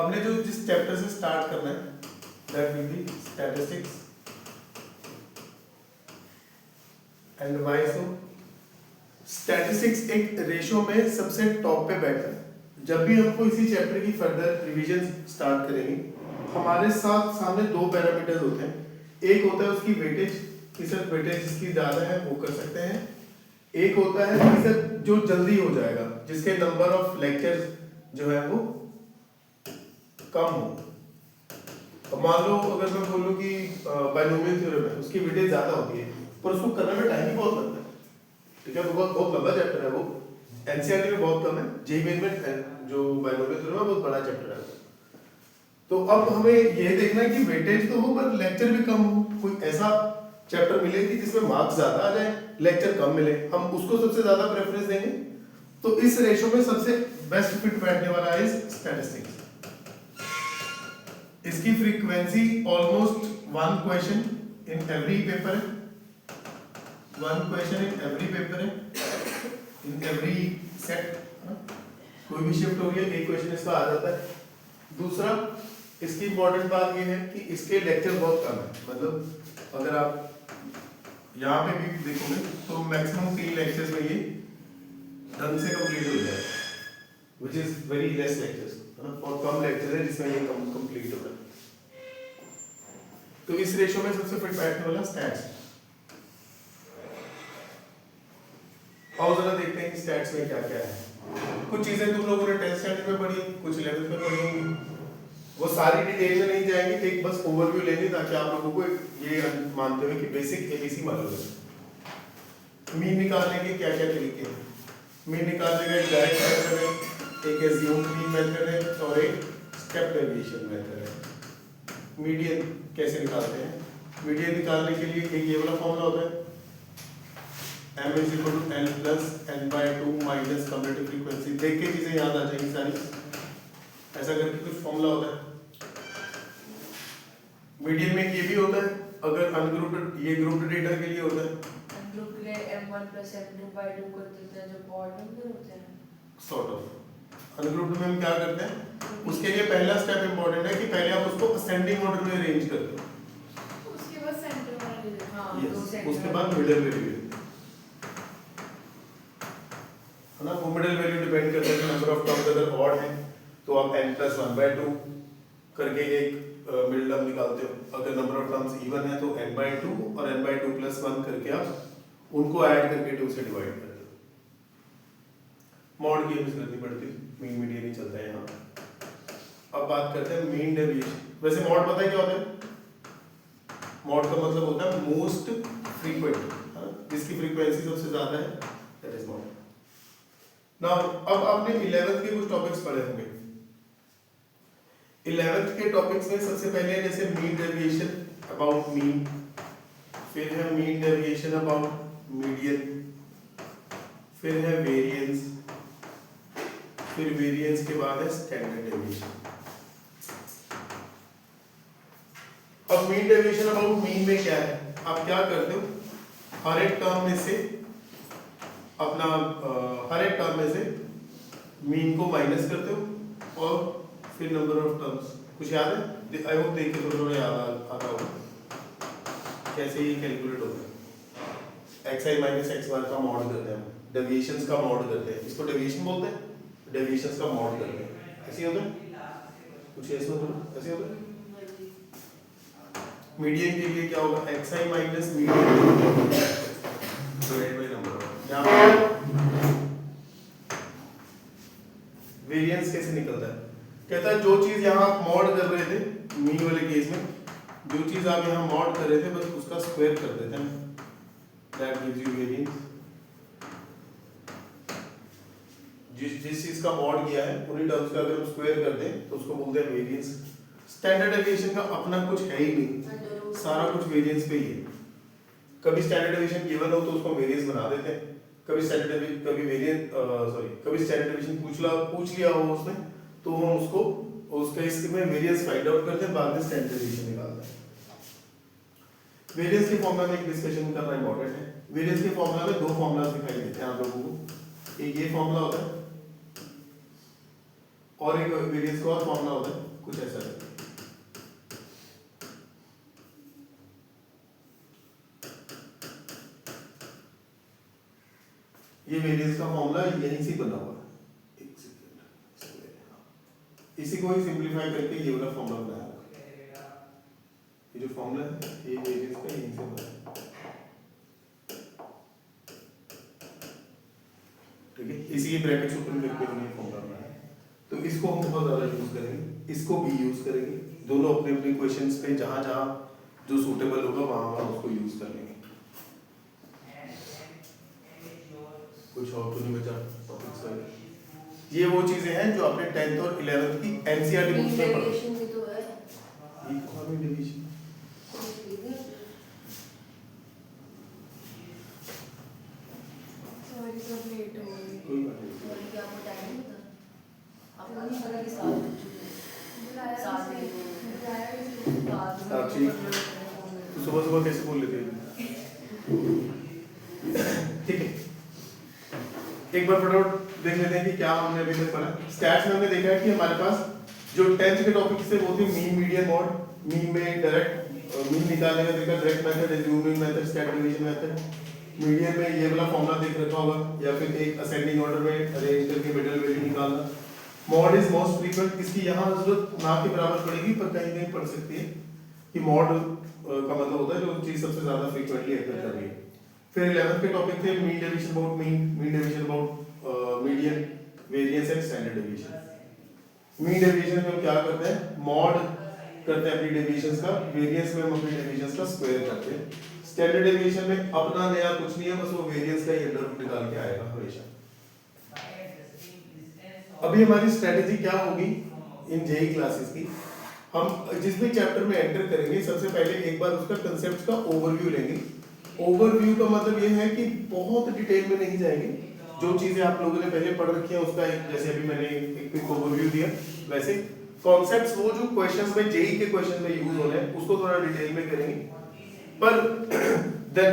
हमने जो जिस चैप्टर से स्टार्ट करना है that will be statistics and why so. Statistics एक रेशो में सबसे टॉप पे बैठा है। जब भी हमको इसी चैप्टर की फर्दर रिवीजन स्टार्ट करेंगे, हमारे साथ सामने दो पैरामीटर्स होते हैं। एक होता है उसकी वेटेज कि सर वेटेज जिसकी ज़्यादा है वो कर सकते हैं। एक होता है कि सर जो जल्दी हो जाएगा, जिसके नंबर ऑफ लेक्चर्स जो है वो कम हो। अब मान लो अगर मैं बोलूँ कि बाइनोमियल थ्योरम है, उसकी वेटेज ज़्यादा होती है पर उसको करने में टाइम भी बहुत लगता है। ठीक है, बहुत बहुत लंबा चैप्टर है वो। एनसीईआरटी में बहुत कम है, जेईई मेन में जो बाइनोमियल थ्योरम है बहुत बड़ा चैप्टर है। तो अब हमें ये देखना है कि वेटेज तो हो पर लेक्चर भी कम हो। कोई ऐसा चैप्टर मिले कि जिसमें मार्क्स ज्यादा आ जाए, लेक्चर कम मिले, हम उसको सबसे ज्यादा प्रेफरेंस देंगे। तो इस रेशो में सबसे बेस्ट फिट बैठने वाला है स्टैटिस्टिक्स। इसकी frequency almost one question in every paper है, one question in every paper है, इन एवरी सेट। कोई भी शिफ्ट हो गया एक क्वेश्चन इसका आ जाता है। दूसरा इसकी इंपॉर्टेंट बात ये है कि इसके लेक्चर बहुत कम है। मतलब अगर आप यहाँ पे भी देखोगे तो मैक्सिमम 3 लेक्चर्स में ये ढंग से कंप्लीट हो जाए, which is very less lectures, है ना। और कम लेक्चर है जिसमें ये कंप्लीट हो रहा है। तो इस रेशो में सबसे फिट बैठने वाला स्टैट्स। आओ जरा देखते हैं कि स्टैट्स में क्या क्या है। कुछ चीजें तुम लोगों ने 10th स्टैंडर्ड में पढ़ी, कुछ 11th में पढ़ी होंगी, वो सारी डिटेल में नहीं जाएंगे, एक बस ओवरव्यू लेंगे ताकि आप लोगों को ये मानते हुए कि बेसिक एबीसी मालूम है। मीन निकालने के क्या क्या तरीके हैं। मीन निकालने का एक डायरेक्ट मेथड है, एक एज्यूम्ड मीन मेथड है और एक स्टेप डेविएशन मेथड है। मीडियन कैसे निकालते हैं? मीडियन निकालने के लिए एक ये वाला फॉर्मूला होता है, m is equal to n plus n by 2 minus cumulative frequency. देख के चीजें याद आ जाएंगी सारी, ऐसा करके कुछ फॉर्मूला होता है। मीडियन में ये भी होता है, अगर अनग्रुप्ड, ये ग्रुप्ड डेटा के लिए होता है। अनग्रुप्ड के m1 plus m2 by 2 कर देते हैं जो ऑड नंबर होते हैं। सॉर्ट ऑफ अनग्रुप्ड में हम क्या करते हैं, उसके लिए पहला स्टेप इंपॉर्टेंट है कि पहले आप उसको असेंडिंग ऑर्डर में अरेंज करते हो। उसके बाद सेंटर में ले लेते हैं। हां, दो yes, सेंटर उसके बाद मिडिल वैल्यू है ना। वो मिडिल वैल्यू डिपेंड करता है कि नंबर ऑफ टर्म्स अगर ऑड है तो आप n plus 1 by 2 करके एक मिडिल टर्म निकालते हो। अगर नंबर ऑफ टर्म्स इवन है तो n by 2 और n by 2 plus 1 करके आप उनको ऐड करके 2 से डिवाइड करते हो। मॉड की यूज करनी पड़ती है, मीन मीडियन नहीं चलता है यहाँ। अब बात करते हैं मीन डेविएशन। वैसे मॉड पता है क्या होता है? मॉड का मतलब होता है मोस्ट फ्रीक्वेंट, जिसकी फ्रीक्वेंसी सबसे ज्यादा है, दैट इज मॉड। नाउ अब आपने 11th के कुछ टॉपिक्स पढ़े होंगे। 11th के टॉपिक्स में सबसे पहले जैसे मीन डेविएशन अबाउट मीन, फिर है मीन डेविएशन अबाउट मीडियन, फिर है वेरिएंस, फिर वेरिएंस के बाद है स्टैंडर्ड डेविएशन। अब मीन डेविएशन अबाउट मीन में क्या है, आप क्या करते हो, हर एक टर्म में से अपना हर एक टर्म में से मीन को माइनस करते हो और फिर नंबर ऑफ टर्म्स। कुछ याद है? आई होप देख के थोड़ा याद आता होगा कैसे ये कैलकुलेट होता है। xi माइनस x बार का मॉड करते हैं, डेविएशंस का मॉड करते हैं, इसको डेविएशन बोलते हैं, डेविएशंस का मॉड करते हैं। ऐसे होता है कुछ ऐसे होता है, ऐसे होता है। मीडियन के लिए क्या होगा, xi minus median divided by number of. यहाँ पे वेरिएंस कैसे निकलता है, कहता है जो चीज यहाँ आप मॉड कर रहे थे मीन वाले केस में, जो चीज आप यहाँ मॉड कर रहे थे बस उसका स्क्वायर कर देते हैं, दैट गिव्स यू वेरिएंस। जिस चीज का मॉड किया है उन्हीं टर्म्स का अगर हम स्क्वायर कर दें तो उसको बोलते हैं वेरिएंस। स्टैंडर्ड डेविएशन का अपना कुछ है ही नहीं, सारा कुछ वेरिएंस पे ही है। कभी स्टैंडर्ड डेविएशन गिवन हो तो उसको वेरिएंस बना देते हैं, कभी स्टैंडर्ड कभी स्टैंडर्ड डेविएशन पूछ लिया हो उसने तो हम उसको उसका इसमें वेरिएंस फाइंड आउट करते हैं, बाद में स्टैंडर्ड डेविएशन निकालते हैं। वेरिएंस के फॉर्मूला में एक डिस्कशन करना इंपॉर्टेंट है। वेरिएंस के फॉर्मूला में दो फॉर्मूला दिखाई देते हैं आप लोगों को, एक ये फॉर्मूला होता है और एक वेरिएंस का और फॉर्मूला होता है कुछ ऐसा है। ये वेरिएंस का फॉर्मूला यहीं से बना हुआ है। एक सेकंड, इसी को ही सिंपलीफाई करके ये वाला फॉर्मूला बनाया है। ये जो फॉर्मूला है ये वेरिएंस का यहीं से बना है, ठीक है। इसी के ब्रैकेट से ऊपर करके हमने फॉर्मूला बनाया है। तो इसको हम बहुत ज़्यादा यूज करेंगे, इसको भी यूज करेंगे, दोनों अपने अपने क्वेश्चंस पे जहाँ जहाँ जो सूटेबल होगा वहाँ वहाँ उसको यूज कर लेंगे। कुछ और तो नहीं बचा टॉपिक्स वगैरह। ये वो चीजें हैं जो आपने 10th और 11th की एनसीईआरटी बुक्स में पढ़ी। डेविएशन भी तो है। ये कौन है डेविएशन? सॉरी सब लेट हो गई। कोई बात नहीं। सॉरी क्या आपको टाइम नहीं था? आपको नहीं पता कि 7 बज चुके हैं? 7 बजे साक्षी, तो सुबह सुबह कैसे बोल लेते हैं? ठीक है, एक बार फटाफट देख लेते हैं कि क्या हमने अभी तक पढ़ा। स्टैट्स में हमने देखा है कि हमारे पास जो 10th के टॉपिक्स थे वो थे मीन, मीडियन, मॉड। मीन में डायरेक्ट मीन निकालने का तरीका direct method, assuming method, step deviation method. Median में ये वाला फॉर्मूला देख रखा होगा, या फिर एक असेंडिंग ऑर्डर में अरेंज करके मिडिल वैल्यू निकालना। मॉड इज मोस्ट फ्रीक्वेंट, इसकी यहाँ जरूरत ना के बराबर पड़ेगी पर कहीं कहीं पड़ सकती है कि मॉड का मतलब होता है जो चीज सबसे ज्यादा फ्रीक्वेंटली अकर कर रही है। फिर 11th के टॉपिक थे mean deviation about mean, mean deviation about median, variance and standard deviation. Mean deviation में हम क्या करते हैं, मॉड करते हैं अपनी डेविएशंस का, वेरिएंस में हम अपनी डेविएशंस का स्क्वायर करते हैं। स्टैंडर्ड डेविएशन में अपना नया कुछ नहीं है, बस वो वेरिएंस का ही अंडर रूट निकाल के आएगा हमेशा। अभी हमारी स्ट्रेटेजी क्या होगी इन जेई क्लासेस की, हम जिस भी चैप्टर में एंटर करेंगे सबसे पहले एक बार उसका कंसेप्ट का ओवरव्यू लेंगे। ओवरव्यू का मतलब ये है कि बहुत डिटेल में नहीं जाएंगे, जो चीजें आप लोगों ने पहले पढ़ रखी हैं उसका एक, जैसे अभी मैंने एक क्विक ओवरव्यू दिया, वैसे कॉन्सेप्ट्स वो जो क्वेश्चंस में जेई के क्वेश्चन में यूज हो रहे हैं उसको थोड़ा डिटेल में करेंगे। पर देन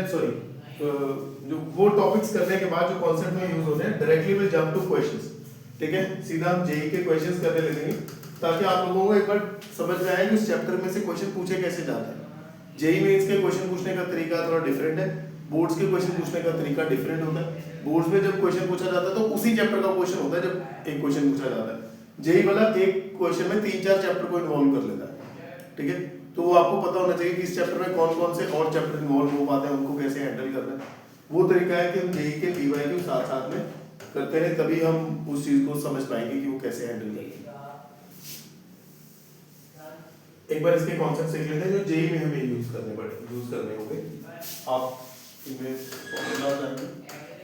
जो वो टॉपिक्स करने के बाद जो कॉन्सेप्ट में यूज होते हैं directly will jump two questions, ठीक है। सीधा हम जेई के क्वेश्चंस करने लगेंगे ताकि आप लोगों को एक बार समझ में आए कि उस चैप्टर में से क्वेश्चन पूछे कैसे जाते हैं। जेई मेंस के क्वेश्चन पूछने का तरीका थोड़ा डिफरेंट है, बोर्ड्स के क्वेश्चन पूछने का तरीका डिफरेंट होता है। बोर्ड्स में जब क्वेश्चन पूछा जाता है तो उसी चैप्टर का क्वेश्चन होता है जब एक क्वेश्चन पूछा जाता है। जेई वाला एक क्वेश्चन में 3-4 चैप्टर को इन्वॉल्व कर लेता है, ठीक है। तो वो आपको पता होना चाहिए कि इस चैप्टर में कौन कौन से और चैप्टर इन्वॉल्व हो पाते हैं, उनको कैसे हैंडल करना है। वो तरीका है कि हम जेई के पीवाईक्यू साथ साथ में करते हैं, तभी हम उस चीज को समझ पाएंगे कि वो कैसे हैंडल करेंगे। एक बार इसके कॉन्सेप्ट सीख लेते हैं जो जेई में हमें यूज करने होंगे। आप इनमें फॉर्मूला जानेंगे,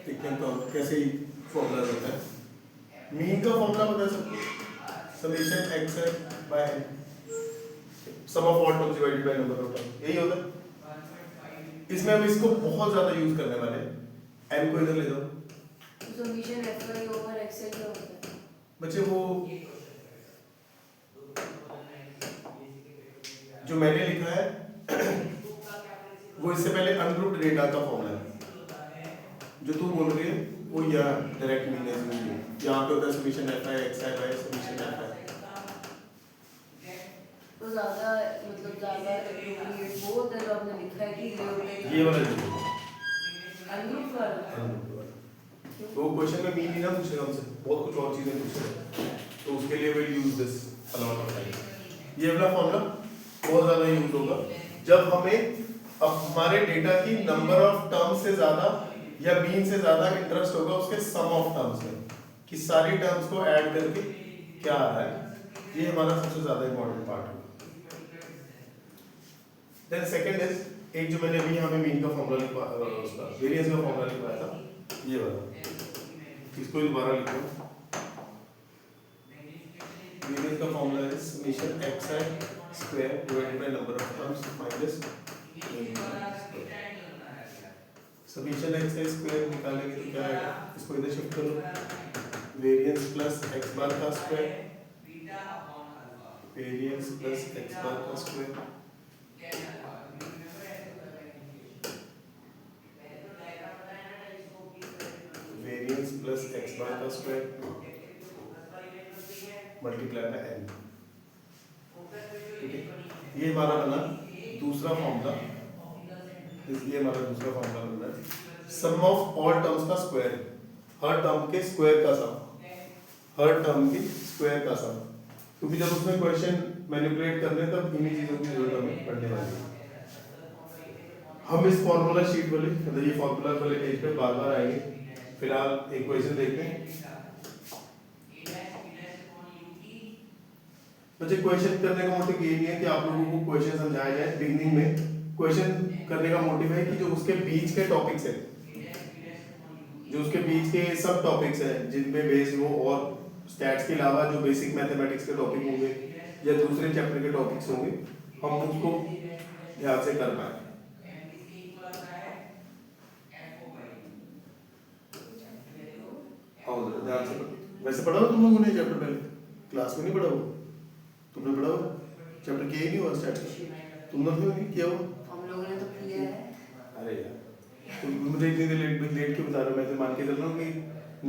देखते हैं तो कैसे फॉर्मूला होता है। मीन का फॉर्मूला बता सकते हैं, समेशन x है by n, sum of all terms divided by number of terms, यही होता है। इसमें हम इसको बहुत ज्यादा यूज करने वाले हैं। n को इधर ले जाओ, समेशन fi ओवर xi क्या होता है बच्चे? वो जो मैंने लिखा है वो इससे पहले अनग्रुप्ड डेटा का फॉर्मूला है। जो तू बोल रही है वो यहाँ डायरेक्ट मीन है, यहाँ पे होता है summation fi xi by summation fi। तो ज्यादा मतलब ज्यादा एप्रोप्रिएट वो होता है जो आपने लिखा है कि ये होता है ये वाला अनग्रुप वाला। तो क्वेश्चन में मीन ही ना पूछेगा हमसे, बहुत कुछ और चीजें पूछेगा, तो उसके लिए will use this a lot of time. ये वाला फॉर्मूला बहुत ज्यादा यूज होगा जब हमें अब हमारे डेटा की नंबर ऑफ टर्म्स से ज्यादा या मीन से ज्यादा इंटरेस्ट होगा उसके सम ऑफ टर्म्स में, कि सारी टर्म्स को ऐड करके क्या आ रहा है। ये हमारा सबसे ज्यादा इंपॉर्टेंट पार्ट होगा। देन सेकंड इज, एक जो मैंने अभी यहाँ पे मीन का फॉर्मूला लिखवा उसका वेरिएंस का फॉर्मूला लिखवाया था, ये वाला, इसको दोबारा लिखो। वेरिएंस का फॉर्मूला है summation xi square divided by number of terms minus summation xi square निकालेंगे तो क्या आएगा, इसको इधर शिफ्ट करो, वेरिएंस प्लस x बार का square, variance plus x bar का square, variance plus x bar का स्क्वायर मल्टीप्लाई बाय n। ये हमारा बना दूसरा फॉर्मूला, ये हमारा दूसरा फॉर्मूला बन रहा है सम ऑफ ऑल टर्म्स का स्क्वायर, हर टर्म के स्क्वायर का सम, हर टर्म के स्क्वायर का सम, क्योंकि जब उसमें क्वेश्चन मैनिपुलेट करने तब इन्हीं चीजों की जरूरत हमें पड़ने वाली है। हम इस फॉर्मूला शीट वाले मतलब ये फॉर्मूला वाले पेज पे बार बार आएंगे। फिलहाल एक क्वेश्चन देखते हैं। बच्चे क्वेश्चन करने का मोटिव ये नहीं है कि आप लोगों को क्वेश्चन समझाया जाए, बिगिनिंग में क्वेश्चन करने का मोटिव है कि जो उसके बीच के टॉपिक्स हैं, जो उसके बीच के सब टॉपिक्स हैं जिनमें बेस हो, और स्टैट्स के अलावा जो बेसिक मैथमेटिक्स के टॉपिक होंगे या दूसरे चैप्टर के टॉपिक्स होंगे, हम उसको ध्यान से कर पाए। ध्यान से वैसे पढ़ा हो तुम लोगों ने चैप्टर पहले क्लास में नहीं पढ़ा हो? तुमने पढ़ा हो चैप्टर किया ही नहीं हुआ स्टार्ट? तुम लोग नहीं किया हो? हम लोगों ने तो किया है। अरे यार तुम मुझे इतनी देर लेट क्यों बता रहे हो? मैं तो मान के चल रहा हूँ कि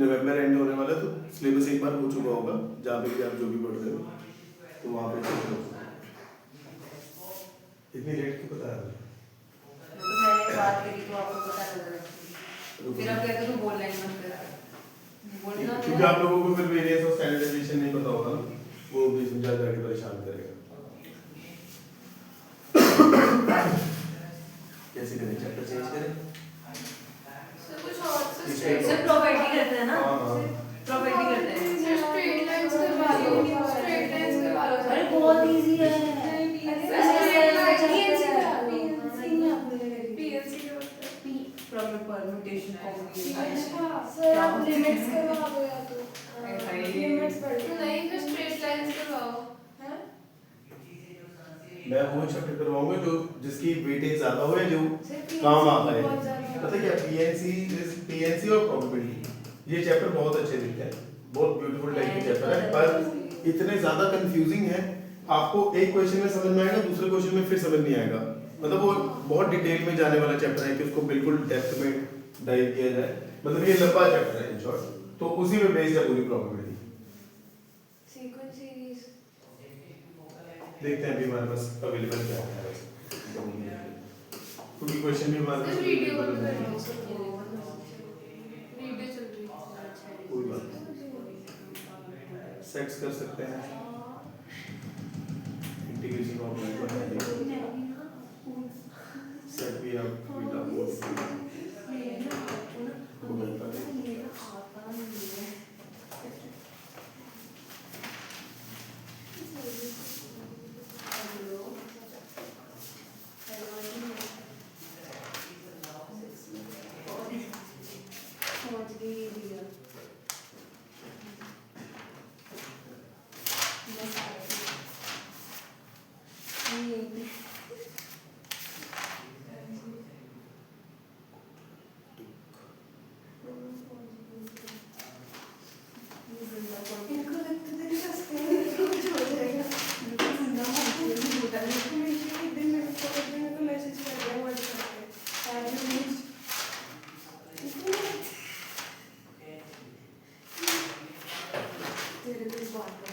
नवंबर एंड होने वाला है, तो सिलेबस एक बार हो चुका होगा जहाँ पे भी आप जो भी पढ़ रहे हो, तो वहाँ पे इतनी लेट क्यों बता रहे हो? तो मैंने बात करी तो आपको पता लग रहा है, फिर अब कहते हो बोलना ही मत कर, बोलना क्योंकि आप लोगों को फिर वेरिएंस और स्टैंडर्डाइजेशन नहीं पता होगा ना, वो भी समझा जाके परेशान करेगा। कैसे करें? चैप्टर चेंज करें? कुछ और सिर्फ प्रॉपर्टी करते हैं ना, प्रॉपर्टी करते हैं। स्ट्रेट लाइंस करवा लो, स्ट्रेट लाइंस करवा लो। अरे बहुत इजी है। परम्यूटेशन अच्छा सर आप लिमिट्स करवा दो या तो लिमिट्स पढ़ लो। नहीं फिर स्ट्रेट लाइंस करवाओ। हैं? मैं वो चैप्टर करवाऊंगा जो जिसकी वेटेज ज्यादा हो या जो काम आता है। पता क्या पीएनसी और प्रोबेबिलिटी, ये चैप्टर बहुत अच्छे दिखते हैं, बहुत ब्यूटीफुल टाइप के चैप्टर है, पर इतने ज्यादा कंफ्यूजिंग है, आपको एक क्वेश्चन में समझ में आएगा, दूसरे क्वेश्चन में फिर समझ नहीं आएगा। मतलब वो बहुत डिटेल में जाने वाला चैप्टर है कि उसको बिल्कुल डेप्थ में डाइव किया जाए, मतलब ये लंबा चैप्टर है इन शॉर्ट, तो उसी में बेस्ड है पूरी प्रोबेबिलिटी। सीक्वेंस सीरीज देखते हैं अभी हमारे पास अवेलेबल क्या है वैसे, क्योंकि क्वेश्चन भी हमारे पास वीडियो available बंद कर है। दो, वीडियो चल रही है। कोई बात नहीं, सेट्स कर सकते हैं इंटीग्रेशन ऑफ सेट भी आप बीटा इनको लगता था कि सस्ते कुछ हो जाएगा। एक दिन मेरे को मैसेज कर दिया व्हाट्सएप पे, आज तेरे को इस बात का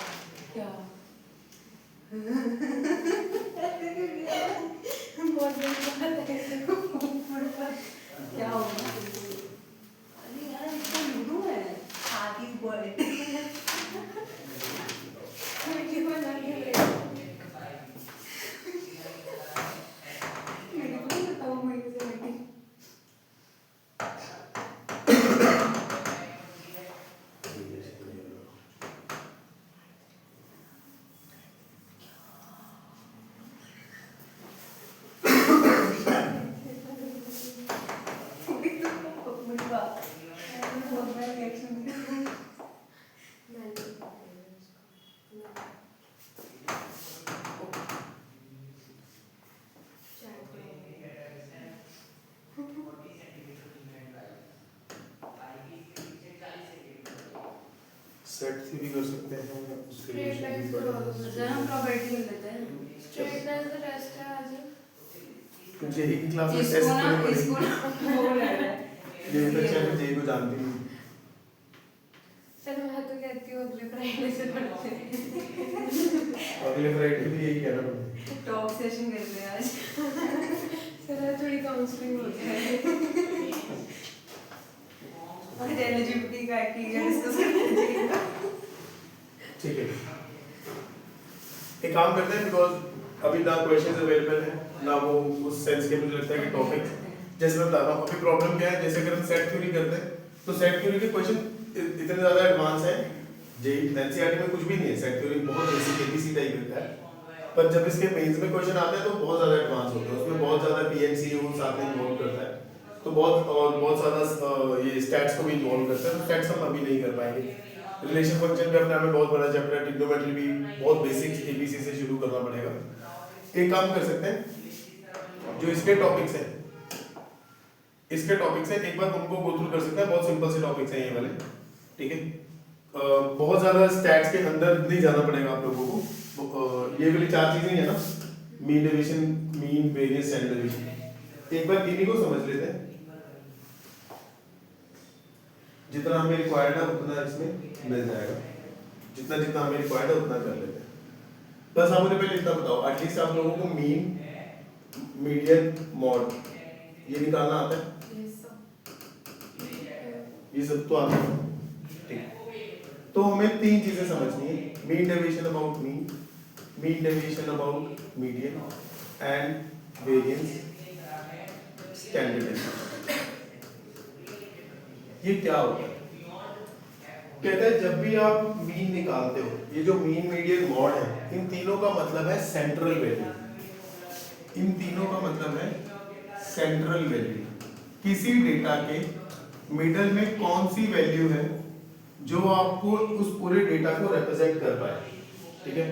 क्या? बहुत बड़ी बात है। क्या होगा? अरे यार इसका लूडो है, हाथी बॉय। मेरे को ना ये मेरे को नहीं बताओ मेरे से बेटी। बहुत बड़ा रिएक्शन सेट से भी कर सकते हैं, उसके लिए Straight lines भी बड़ा करवा दो। जन्म प्रॉपर्टी में लेते हैं। स्ट्रेट लाइन का टेस्ट है आज। कुछ यही की क्लास में टेस्ट इसको ना करने इसको पड़ेंगे। ना वो लग रहा है। ये तो चैनल जेई को जानती हूँ। चलो मैं तो कहती हूँ अगले फ्राइडे से पढ़ते हैं। अगले फ्राइडे भी यही कहना पड़ेगा। टॉक सेशन करते हैं आज। सर आज थोड़ी काउंसलिंग होती है। और एलिजिबिलिटी का डिस्कस करते हैं। ठीक है, एक काम करते हैं, बिकॉज अभी ना क्वेश्चंस अवेलेबल है ना वो उस सेंस के, मुझे लगता है कि टॉपिक जैसे मैं बता रहा हूँ अभी प्रॉब्लम क्या है, जैसे अगर हम सेट थ्योरी करते हैं तो सेट थ्योरी के क्वेश्चन इतने ज़्यादा एडवांस हैं, एनसीईआरटी में कुछ भी नहीं है, सेट थ्योरी बहुत बेसिक एबीसी टाइप का है, पर जब इसके मेंस में क्वेश्चन आते हैं तो बहुत ज़्यादा एडवांस होते हैं, उसमें बहुत ज़्यादा पीएनसी वो साथ में इन्वॉल्व करता है, तो बहुत ज़्यादा ये स्टैट्स को भी इन्वॉल्व करता है, तो स्टैट्स हम अभी नहीं कर पाएंगे। रिलेशन फंक्शन भी अपने आप में बहुत बड़ा चैप्टर है, ट्रिग्नोमेट्री भी बहुत बेसिक एबीसी से शुरू करना पड़ेगा। एक काम कर सकते हैं, जो इसके टॉपिक्स हैं एक बार उनको गो थ्रू कर सकते हैं, बहुत सिंपल से टॉपिक्स हैं ये वाले, ठीक है। बहुत ज़्यादा स्टैट्स के अंदर नहीं जाना पड़ेगा आप लोगों को, ये वाली 4 चीज़ें हैं ना, mean deviation, mean variance, standard deviation, एक बार इन्हीं को समझ लेते हैं, जितना हमें रिक्वायर्ड है उतना इसमें मिल जाएगा, जितना जितना हमें रिक्वायर्ड है उतना कर लेते हैं। बस आप मुझे पहले इतना बताओ, एटलीस्ट आप लोगों को मीन, मीडियन, मॉड ये निकालना आता है? ये सब तो आता है, ठीक। तो हमें 3 चीजें समझनी है, mean deviation about mean, mean deviation about median and variance standard deviation. ये क्या होता है? कहता है जब भी आप मीन निकालते हो, ये जो मीन, मीडियन, मॉड है, इन तीनों का मतलब है सेंट्रल वैल्यू, इन तीनों का मतलब है सेंट्रल वैल्यू, किसी डेटा के मिडल में कौन सी वैल्यू है जो आपको उस पूरे डेटा को रिप्रेजेंट कर पाए, ठीक है।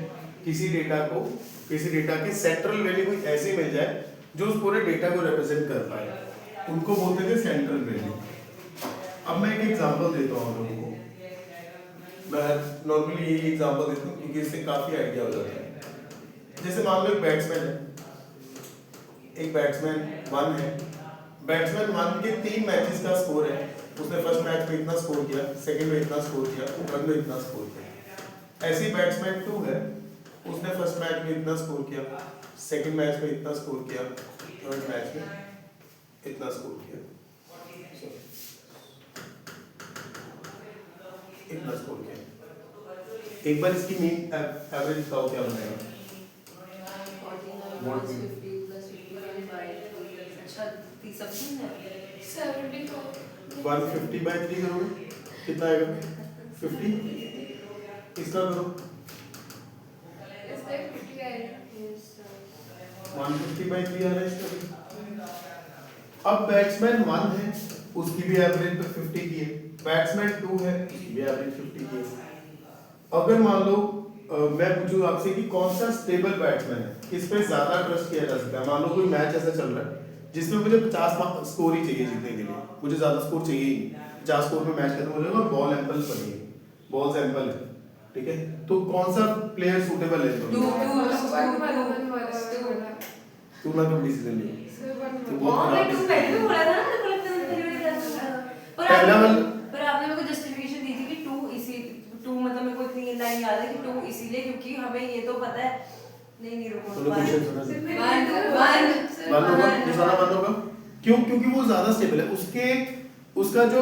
किसी डेटा के सेंट्रल वैल्यू कोई ऐसी मिल जाए जो उस पूरे डेटा को रिप्रेजेंट कर पाए, उनको बोलते थे सेंट्रल वैल्यू। अब मैं एक एग्जांपल देता हूँ आप लोगों को, मैं नॉर्मली यही एग्जांपल देता हूँ क्योंकि इससे काफी आइडिया हो जाता है। जैसे मान लो एक बैट्समैन है, एक बैट्समैन 1 है, बैट्समैन 1 के 3 मैचेस का स्कोर है, उसने फर्स्ट मैच में इतना स्कोर किया, सेकंड में इतना स्कोर किया, थर्ड में इतना स्कोर किया। ऐसे बैट्समैन 2 है, उसने फर्स्ट मैच में इतना स्कोर किया, सेकंड मैच में इतना स्कोर किया, थर्ड मैच में इतना स्कोर किया, इतना स्कोर किया। एक बार इसकी मीन एवरेज बताओ क्या बनेगा? 150 by 3 करोगे कितना आएगा? 50। इसका करो 150 by 3 आ रहा है इसका भी। अब बैट्समैन 1 है, उसकी भी एवरेज 50 की है, बैट्समैन 2 है, उसकी भी एवरेज 50 की है। अगर मान लो मैं पूछूं आपसे कि कौन सा स्टेबल बैट्समैन है, किस पे ज्यादा ट्रस्ट किया जा सकता है। मान लो कोई मैच ऐसा चल रहा है जिसमें मुझे 50 स्कोर ही चाहिए जीतने के लिए, मुझे ज्यादा स्कोर चाहिए ही नहीं, 50 स्कोर में मैच खत्म हो जाएगा और बॉल एम्पल पड़ी है, बॉल्स एम्पल है, ठीक है। तो कौन सा प्लेयर सूटेबल है? तू ना तुम डिसीजन लियो, तू बहुत खराब डिसीजन बोला था ना, पर आपने मेरे को जस्टिफिकेशन दी थी कि 2 मतलब मेरे को इतनी लाइन याद है कि 2 इसीलिए क्योंकि हमें ये तो पता है। नहीं रुको, क्यों? क्योंकि वो ज्यादा स्टेबल है, उसका जो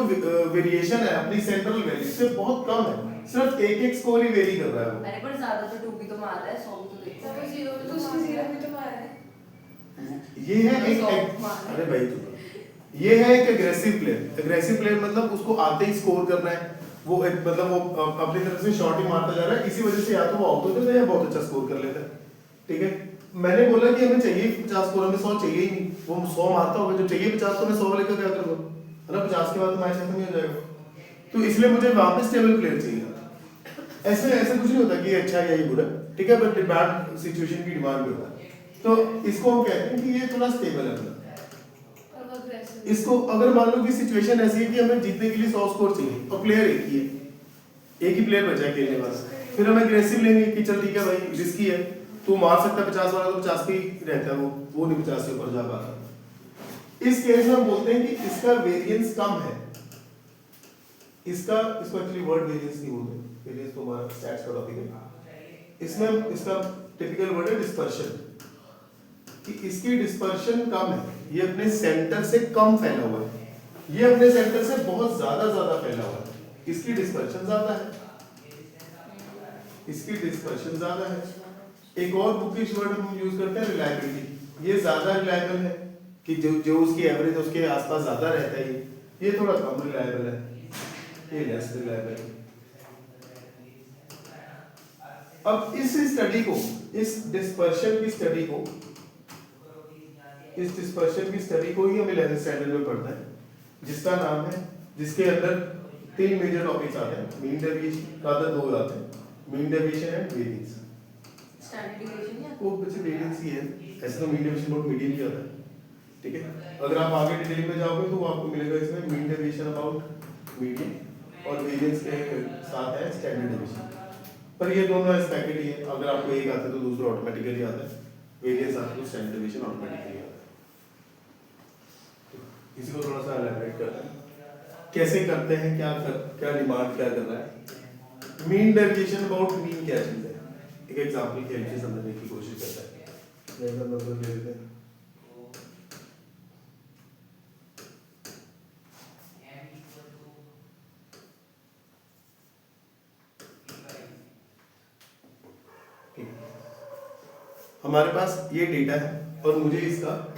वेरिएशन है अपनी सेंट्रल वैल्यू से बहुत कम है, सिर्फ एक स्कोर ही वेरी कर रहा है वो। अरे पर ज्यादा तो 2 भी तो मार रहा है, 100 भी तो देखो, 0 भी तो उसने 0 भी तो मारा है। ये है अरे भाई ये है एक एग्रेसिव प्लेयर मतलब उसको आते ही स्कोर करना है, वो मतलब वो अपनी तरफ से शॉट ही मारता जा रहा है, इसी वजह से या तो वो आउट हो जाता है या बहुत अच्छा स्कोर कर लेता है, ठीक है। मैंने बोला कि हमें चाहिए 50 स्कोर, हमें 100 चाहिए ही नहीं, वो 100 मारता होगा, जो चाहिए 50 तो मैं 100 लेकर क्या करूँगा, है ना। 50 के बाद मैच खत्म हो जाएगा, तो इसलिए मुझे वहाँ पे स्टेबल प्लेयर चाहिए। ऐसा कुछ नहीं होता कि अच्छा या ये बुरा, ठीक है, बट बैड सिचुएशन की डिमांड भी होता है, तो इसको हम कहते हैं कि ये थोड़ा स्टेबल है। इसको अगर मान लो कि सिचुएशन ऐसी है कि हमें जीतने के लिए 100 स्कोर चाहिए और प्लेयर एक ही प्लेयर बचा है खेलने वाला, फिर हम एग्रेसिव लेंगे कि चल ठीक है भाई रिस्की है, तू मार सकता है 50 वाला, तो 50 पे ही रहता है वो नहीं 50 से ऊपर जा पाता। इस केस में हम बोलते हैं कि इसका वेरिएंस कम है, इसको एक्चुअली वर्ड वेरिएंस नहीं बोलते, वेरिएंस तो हमारा स्टैट्स का टॉपिक है, इसमें इसका टिपिकल वर्ड है डिस्पर्शन। कि इसकी डिस्पर्शन कम है, ये अपने सेंटर से कम फैला हुआ है, ये अपने सेंटर से बहुत ज्यादा फैला हुआ है, इसकी डिस्पर्शन ज्यादा है, इसकी डिस्पर्शन ज्यादा है। एक और बुकिश वर्ड हम यूज करते हैं रिलायबिलिटी, ये ज्यादा रिलायबल है कि जो उसकी एवरेज उसके आसपास ज्यादा रहता है, ये थोड़ा कम रिलायबल है, ये लेस रिलायबल है। अब इस स्टडी को, इस डिस्पर्शन की स्टडी को, इस डिस्पर्शन की स्टडी को ही हम 11th स्टैंडर्ड में पढ़ते हैं, जिसका नाम है, जिसके अंदर 3 मेजर टॉपिक्स आते हैं, मीन डेविएशन का अंदर 2 आते हैं, mean deviation and variance. Standard division या वो बच्चे वेरिएंस ही है, ऐसे तो मीन डेविएशन बहुत मीडियम ही आता है, ठीक है। अगर आप आगे डिटेल में जाओगे तो आपको मिलेगा इसमें मीन डेविएशन अबाउट मीडियन और वेरिएंस के साथ है स्टैंडर्ड डिवीजन। पर ये दोनों एज पैकेट ही है, अगर आपको एक आता है तो दूसरा ऑटोमेटिकली आता है, वेरिएंस आता है तो स्टैंडर्ड डिवीजन ऑटोमेटिकली आता है। इसी को थोड़ा सा एलैबोरेट करते हैं, कैसे करते हैं, क्या डिमांड क्या कर रहा है। मीन डेविएशन अबाउट मीन क्या चीज है, एक एग्जांपल के हेल्प से समझने की कोशिश करता है। जैसा मतलब ले लेते हैं, हमारे पास ये डेटा है और मुझे इसका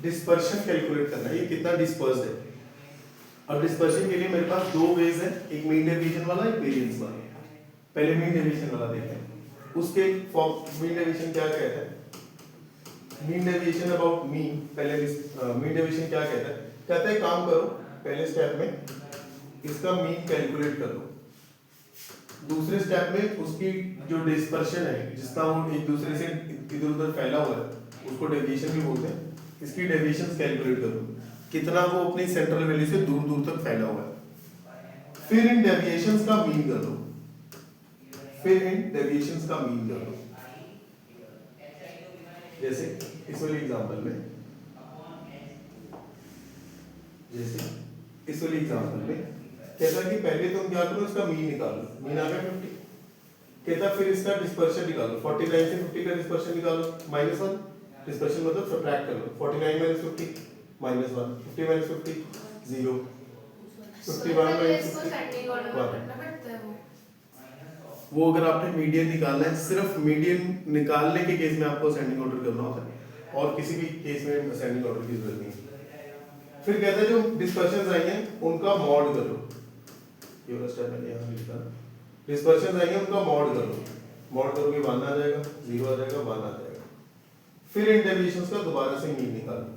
डिस्पर्शन कैलकुलेट करना है, ये कितना डिस्पर्स्ड है। अब डिस्पर्शन के लिए मेरे पास 2 वेज है, एक मीन डेविएशन वाला, एक वेरिएंस वाला। पहले मीन डेविएशन वाला देखते हैं, उसके मीन डेविएशन क्या कहता है, मीन डेविएशन अबाउट मीन। पहले मीन डेविएशन क्या कहता है काम करो, पहले स्टेप में इसका मीन कैलकुलेट कर लो, दूसरे स्टेप में उसकी जो डिस्पर्शन है, जितना वो एक दूसरे से इधर उधर फैला हुआ है, उसको डेविएशन भी बोलते हैं, इसकी डेविएशंस कैलकुलेट करो, कितना वो अपनी सेंट्रल वैल्यू से दूर दूर तक फैला हुआ है। फिर इन डेविएशंस का मीन कर लो, फिर इन डेविएशंस का मीन कर लो। जैसे इस वाले एग्जांपल में, कहता है कि पहले तुम क्या करो, इसका मीन निकालो, मीन आ गया 50, कहता फिर इसका डिस्पर्शन निकालो, 49 से 50 का डिस्पर्शन निकालो, -1, डिस्पर्शन मतलब सब्ट्रैक्ट कर लो, 49 - 50 -1, 50 - 50 0, 51 - इसको सेंडिंग ऑर्डर में करना पड़ता है वो अगर आपने मीडियन निकालना है, सिर्फ मीडियन निकालने के केस में आपको सेंडिंग ऑर्डर करना होता है, और किसी भी केस में सेंडिंग ऑर्डर की जरूरत नहीं है। फिर कहता है जो डिस्पर्शंस आई हैं उनका मॉड कर लो, ये वाला स्टेप मैंने यहाँ लिखा, डिस्पर्शंस आई हैं उनका मॉड कर लो, मॉड करोगे 1 आ जाएगा, 0 आ जाएगा, 1 आ जाएगा। फिर इन डेविएशंस का दोबारा से मीन निकालो,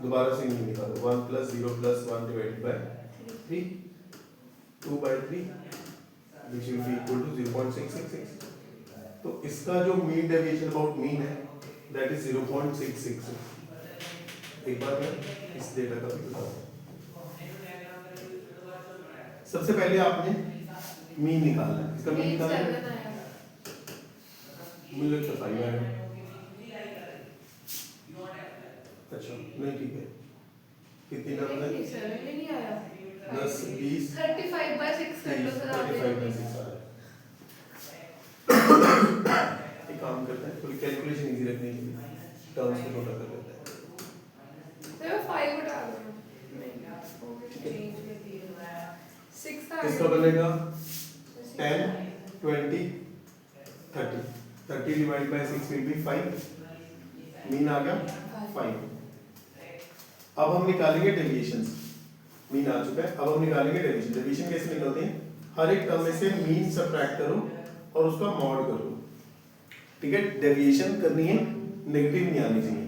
दोबारा से मीन निकालो, 1 + 0 + 1 / 3, 2/3 which will be equal to 0.666। तो इसका जो मीन डेविएशन अबाउट मीन है that is 0.666। एक बार मैं इस डेटा का भी बताऊं। सबसे पहले आपने मीन निकालना है, इसका मीन निकालना है, मुझे लगता है 5 आएगा। अच्छा नहीं ठीक है, कितनी नंबर है, 10 20 35/6 कर लो सर आप। 35/6 आ रहा है। एक काम करते हैं, थोड़ी कैलकुलेशन इजी रखने के लिए टर्म्स को छोटा कर लेते हैं। सर 5 उठा लो, चेंज कर इसका बनेगा 10 20 30, 30 divided by 6 will be 5, mean आ गया 5। अब हम निकालेंगे डेविएशंस, मीन आ चुका है, अब हम निकालेंगे डेविएशन। डेविएशन कैसे निकलते हैं, हर एक टर्म में से मीन सबट्रैक्ट करो और उसका मॉड करो, ठीक है। डेविएशन करनी है, नेगेटिव नहीं आनी चाहिए।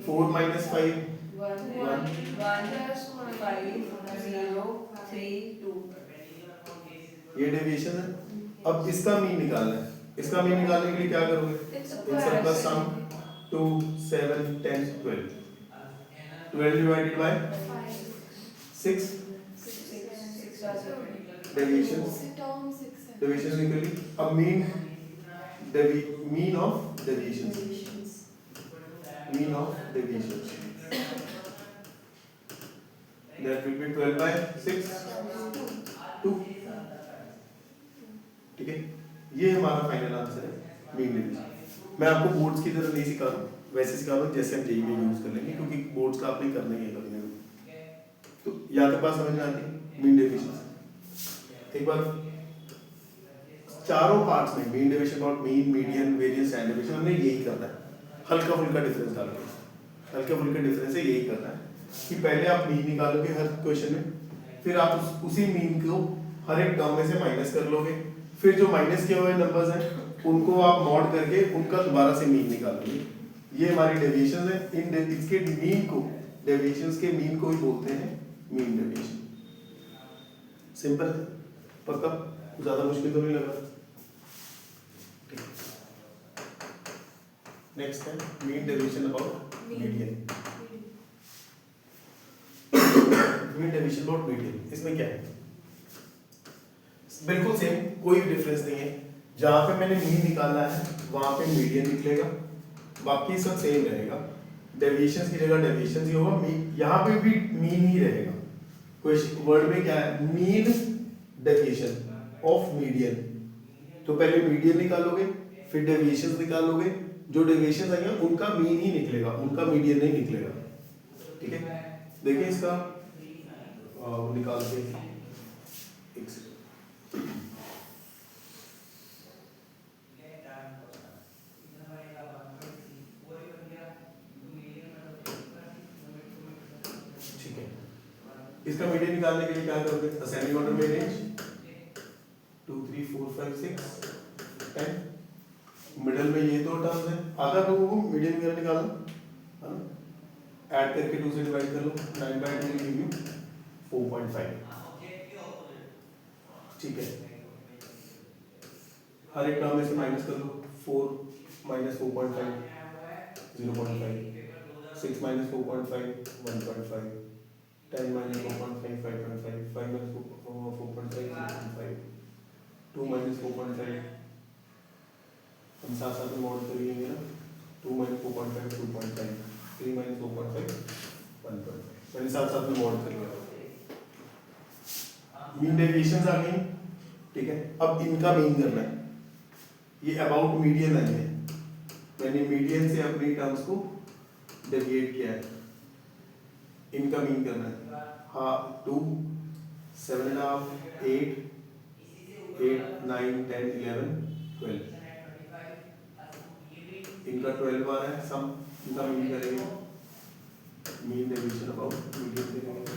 4 - 5 1 1 5 0 3 2, ये डेविएशन है। अब इसका मीन निकालना है, इसका मीन निकालने के लिए क्या करोगे, इन सबका सम 2 7 10 12, 12 divided by 6 डेविएशंस, डेविएशंस निकली। अब mean of deviations, mean of deviations that will be 12/6 2, ठीक है। ये हमारा फाइनल आंसर है मीन डेविएशन। मैं आपको बोर्ड्स की तरह नहीं सिखा रहा हूँ, वैसे सिखा रहा हूँ जैसे हम जेईई में यूज कर लेंगे, क्योंकि बोर्ड्स का आपने करना ही है कभी ना कभी। तो यहाँ तक बात समझ में आती है मीन डेविएशन। एक बार चारों पार्ट्स में mean deviation about mean, median, variance, standard deviation हमने यही करना है, हल्का फुल्का डिफरेंस डाल के, हल्का फुल्का डिफरेंस है, यही करना है कि पहले आप मीन निकालोगे हर क्वेश्चन में, फिर आप उसी मीन को हर एक टर्म में से माइनस कर लोगे, फिर जो माइनस किए हुए नंबर्स हैं उनको आप मॉड करके उनका दोबारा से मीन निकालोगे। ये हमारी डेविएशन है, इन इसके मीन को, डेविएशंस के मीन को ही बोलते हैं मीन डेविएशन। सिंपल है, पक्का, ज्यादा मुश्किल तो नहीं लगा। नेक्स्ट है mean deviation about median. Mean deviation about median, इसमें क्या है? बिल्कुल सेम, कोई डिफरेंस नहीं है। जहां पे मैंने मीन निकाला है वहां पे मीडियन निकलेगा, बाकी सब सेम रहेगा। डेविएशंस की जगह डेविएशंस ही होगा, यहाँ पे भी मीन ही रहेगा। क्वेश्चन वर्ड में क्या है? Mean deviation of median. तो पहले मीडियन निकालोगे, फिर डेविएशंस निकालोगे, जो डेविएशंस आएंगे उनका मीन ही निकलेगा, उनका मीडियन नहीं निकलेगा। ठीक है, देखिए इसका निकालते हैं। एक सेकंड, ठीक है। इसका मीडियन निकालने के लिए क्या करोगे? असेंडिंग ऑर्डर में अरेंज 2 3 4 5 6 10, मिडिल में ये दो टर्म्स हैं, आधा लोगों को मीडियन वगैरह निकालना है ना, ऐड करके 2 से डिवाइड कर लो, 9/2 विल गिव यू 4.5। ठीक है, हर एक टर्म में से माइनस कर लो, 4 - 4.5 0.5, 6 - 4.5 1.5, 10 - 4.5 5.5, 5 - 4.5 6.5, 2 - 4.5, हम साथ साथ में मॉड कर लेंगे ना, 2 - 4.5 2.5, 3 - 4.5 1.5, मैंने साथ साथ में मॉड कर लिया। मीन डेविएशंस आ गई, ठीक है। अब इनका मीन करना है, ये अबाउट मीडियन आई है, मैंने मीडियन से अपनी टर्म्स को डेविएट किया है, इनका मीन करना है। हाँ, 2 7.5 8 8 9 10 11 12, इनका 12 आ रहा है सम, इनका मीन करेंगे, मीन डेविएशन अबाउट मीडियन करेंगे,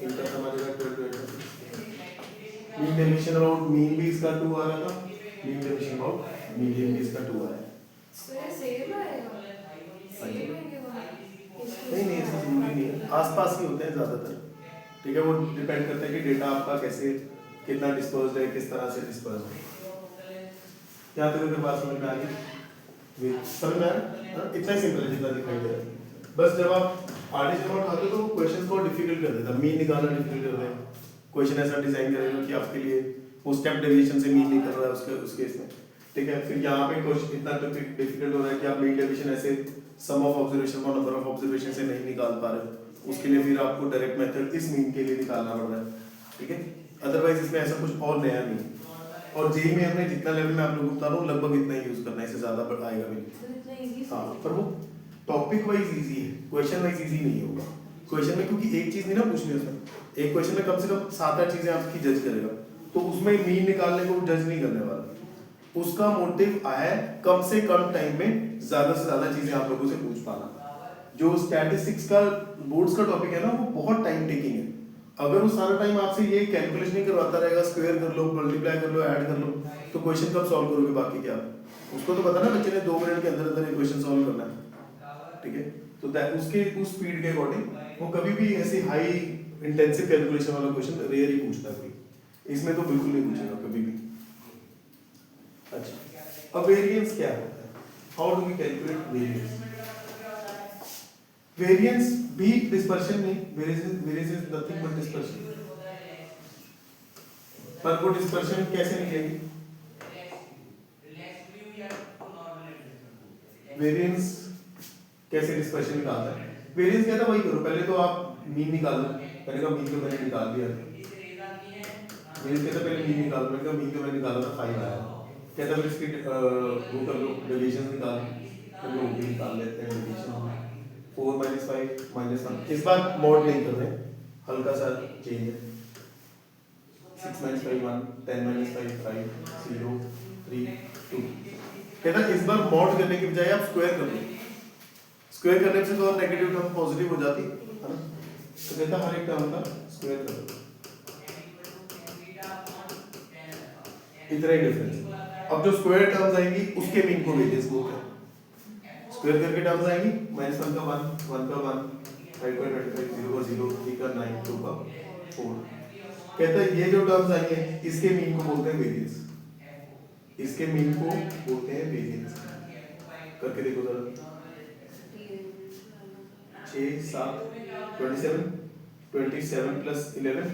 इनका सम आ जाएगा 12 मीन डेविएशन अबाउट मीन भी इसका 2 आ रहा था, मीन डेविएशन अबाउट मीडियन भी इसका 2 आ रहा है। सेम आएगा, सेम आएंगे नहीं ऐसा जरूरी नहीं है, आसपास ही होते हैं ज्यादातर। ठीक है, वो डिपेंड करता है कि डेटा आपका कैसे, कितना डिस्पर्स्ड है, किस तरह से डिस्पर्स्ड है। यहाँ तक अगर बात समझ में आ गई, समझ में आया? इतना सिंपल है जितना दिखाई दे रहा है। बस जब आप आगे जब उठाते हो तो क्वेश्चन को डिफिकल्ट कर देता है, मीन निकालना डिफिकल्ट कर देगा। क्वेश्चन ऐसा डिजाइन करेगा कि आपके लिए वो स्टेप डेविएशन से मीन नहीं कर रहा है उस केस में। ठीक है, फिर यहाँ पे क्वेश्चन इतना डिफिकल्ट हो रहा है कि आप मीन डेविएशन ऐसे सम ऑफ ऑब्जर्वेशन और नंबर ऑफ ऑब्जर्वेशन से नहीं निकाल पा रहे, उसके लिए फिर आपको डायरेक्ट मेथड इस मीन के लिए निकालना पड़ रहा है। ठीक है, अदरवाइज इसमें ऐसा कुछ और नया नहीं। और जेईई में हमने जितना लेवल में आप लोगों को बता रहा हूँ लगभग इतना ही यूज करना है, इससे ज्यादा आएगा भी नहीं। हाँ, पर वो टॉपिक वाइज इजी है, क्वेश्चन वाइज इजी नहीं होगा। क्वेश्चन में क्योंकि एक चीज नहीं ना पूछनी, उसमें एक क्वेश्चन में कम से कम 7-8 चीजें आपकी जज करेगा, तो उसमें मीन निकालने को जज नहीं करने वाला। उसका मोटिव आया है कम से कम टाइम में ज्यादा से ज्यादा चीजें आप लोगों से पूछ पाना। जो स्टैटिस्टिक्स का बोर्ड्स का टॉपिक है ना, वो बहुत टाइम टेकिंग है। अगर वो सारा टाइम आपसे ये कैलकुलेशन नहीं करवाता रहेगा, स्क्वायर कर लो, मल्टीप्लाई कर लो, ऐड कर लो, तो क्वेश्चन कब सॉल्व करोगे? बाकी क्या, उसको तो पता ना बच्चे ने 2 मिनट के अंदर अंदर क्वेश्चन सॉल्व करना है। ठीक है, तो उसके उस स्पीड के अकॉर्डिंग वो कभी भी ऐसे हाई इंटेंसिव कैलकुलेशन वाला क्वेश्चन रेयर ही पूछता है कोई, इसमें तो बिल्कुल नहीं पूछेगा कभी भी। अच्छा, अब वेरिएंस क्या होता है? How do we calculate variance? Variance भी डिस्पर्शन नहीं, variance is nothing but dispersion. पर वो डिस्पर्शन कैसे निकलेगी? वेरिएंस कैसे डिस्पर्शन निकालता है? वेरिएंस क्या था वही करो, पहले तो आप मीन निकाल लो। मैंने कहा मीन को मैंने निकाल दिया, वेरिएंस कहता पहले मीन निकाल, मैंने कहा मीन को मैंने निकाला था 5 आया, कहता है इसकी वो कर लो डेविएशन निकाल, फिर लोग भी निकाल लेते हैं डेविएशन 4 - 5 -1। इस बार मॉड नहीं कर रहे, हल्का सा चेंज है। 6 - 5 1, 10 - 5 5 0 3 2। कहता है इस बार मॉड करने की बजाय आप स्क्वायर कर लो, स्क्वायर करने से तो और नेगेटिव टर्म पॉजिटिव हो जाती है ना, तो कहता हर एक टर्म का स्क्वायर कर लो, इतना ही डिफरेंस है। अब जो स्क्वायर टर्म्स आएंगी उसके मीन को वेरिएंस बोलते हैं। स्क्वायर करके टर्म्स आएंगी -1 का 1, 1 का 1, 5 का 25, 0 का 0, 3 का 9, 2 का 4। कहता है ये जो टर्म्स आई हैं इसके मीन को बोलते हैं वेरिएंस, इसके मीन को बोलते हैं वेरिएंस। करके देखो जरा 6 7 27 27 प्लस 11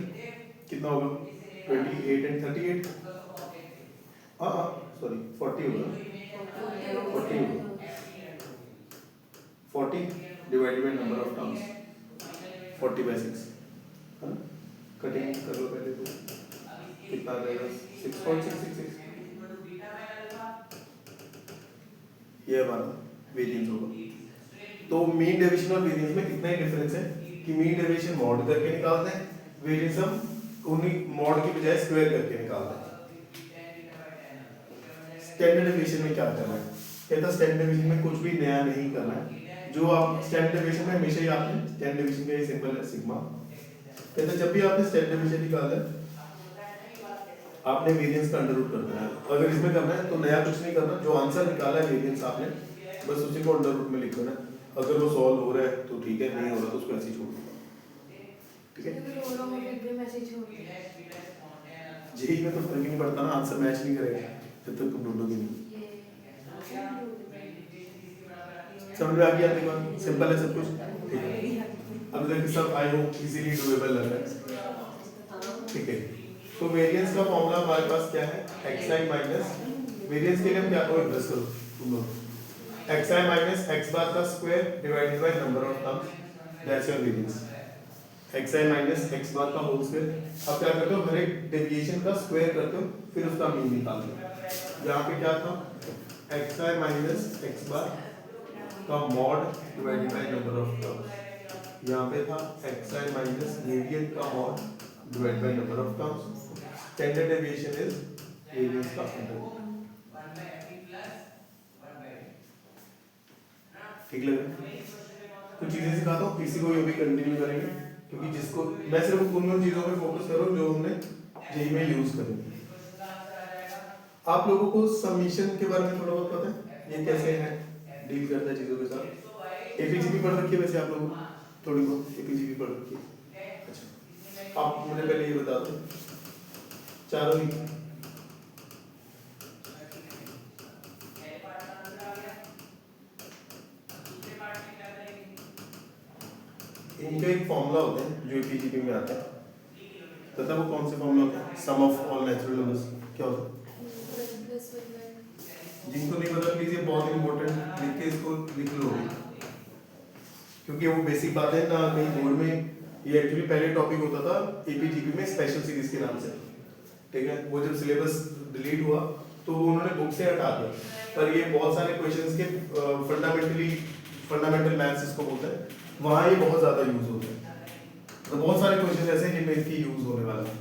कितना होगा 28 एंड 38, हाँ सॉरी 40 होगा 40 होगा 40 divided by number of terms 40/6 है ना। कटिंग कर लो पहले तो कितना आ जाएगा 6.666, ये हमारा वेरिएंस होगा। तो मीन डेविएशन और वेरिएंस में कितना ही डिफरेंस है कि मीन डेविएशन मॉड करके निकालते हैं, वेरिएंस हम उन्हीं मॉड की बजाय स्क्वायर करके निकालते हैं। स्टैंडर्ड डेविएशन में क्या करना है, कहता स्टैंडर्ड डेविएशन में कुछ भी नया नहीं करना है, जो आप स्टैंडर्ड डेविएशन में हमेशा ही आपने स्टैंडर्ड डेविएशन का ये सिंबल है सिग्मा। कहता जब भी आपने स्टैंडर्ड डेविएशन निकाला है आपने वेरिएंस का अंडर रूट करना है। अगर इसमें करना है तो नया कुछ नहीं करना, जो आंसर निकाला है वेरिएंस आपने बस उसी को अंडर रूट में लिख देना है। अगर वो सॉल्व हो रहा है तो ठीक है, नहीं हो रहा तो उसको ऐसे ही छोड़ दो, ठीक है। जेई में तो फर्क ही नहीं पड़ता ना, आंसर मैच नहीं करेगा जब तक तुम ढूंढोगे नहीं। समझ में आ गया आपकी बात, सिंपल है सब कुछ, ठीक है। अब देखिए सब आई होप इजीली डूएबल लग रहा है, ठीक है। तो वेरिएंस का फॉर्मूला हमारे पास क्या है, xi माइनस वेरिएंस के लिए हम क्या करो प्लस करो तुम लोग, xi माइनस x बार का square divided by number of terms, that's your variance. xi minus x bar का होल स्क्वायर। अब क्या करते हो हर एक डेविएशन का स्क्वायर करते हो फिर उसका मीन निकालते हो। यहाँ पे क्या था xi माइनस x बार का mod divided by number of terms, यहाँ पे था xi माइनस वेरिएंस का mod divided by number of terms. Standard deviation is variance का अंडर। ठीक लग रहा है? कुछ चीजें सिखाता हूँ, किसी को ये भी कंटिन्यू करेंगे क्योंकि जिसको मैं सिर्फ उन चीजों पे फोकस करूँ जो हमने जेई में यूज करेंगे। आप लोगों को सबमिशन के बारे में थोड़ा बहुत पता है, ये कैसे है डील करता है चीजों के साथ। एपीजीपी पढ़ रखी है वैसे आप लोगों थोड़ी बहुत एपीजीपी पढ़ रखी है। अच्छा आप मुझे पहले ये बता दो चारों ही इनका एक फॉर्मूला होता है जो एपीजीपी में आता है, पता वो कौन से फॉर्मूला होता है, sum of all natural numbers क्या होता है। जिनको नहीं पता प्लीज ये बहुत इंपॉर्टेंट लिख के इसको लिख लो क्योंकि वो बेसिक बात है ना, कहीं बोर्ड में ये एक्चुअली पहले टॉपिक होता था एपीजीपी में स्पेशल सीरीज के नाम से, ठीक है। वो जब सिलेबस डिलीट हुआ तो उन्होंने बुक से हटा दिया, पर ये बहुत सारे क्वेश्चंस के फंडामेंटल मैथ्स इसको बोलते हैं, वहाँ ये बहुत ज़्यादा यूज होते हैं। तो बहुत सारे क्वेश्चन ऐसे हैं जिनमें इसकी यूज होने वाला है।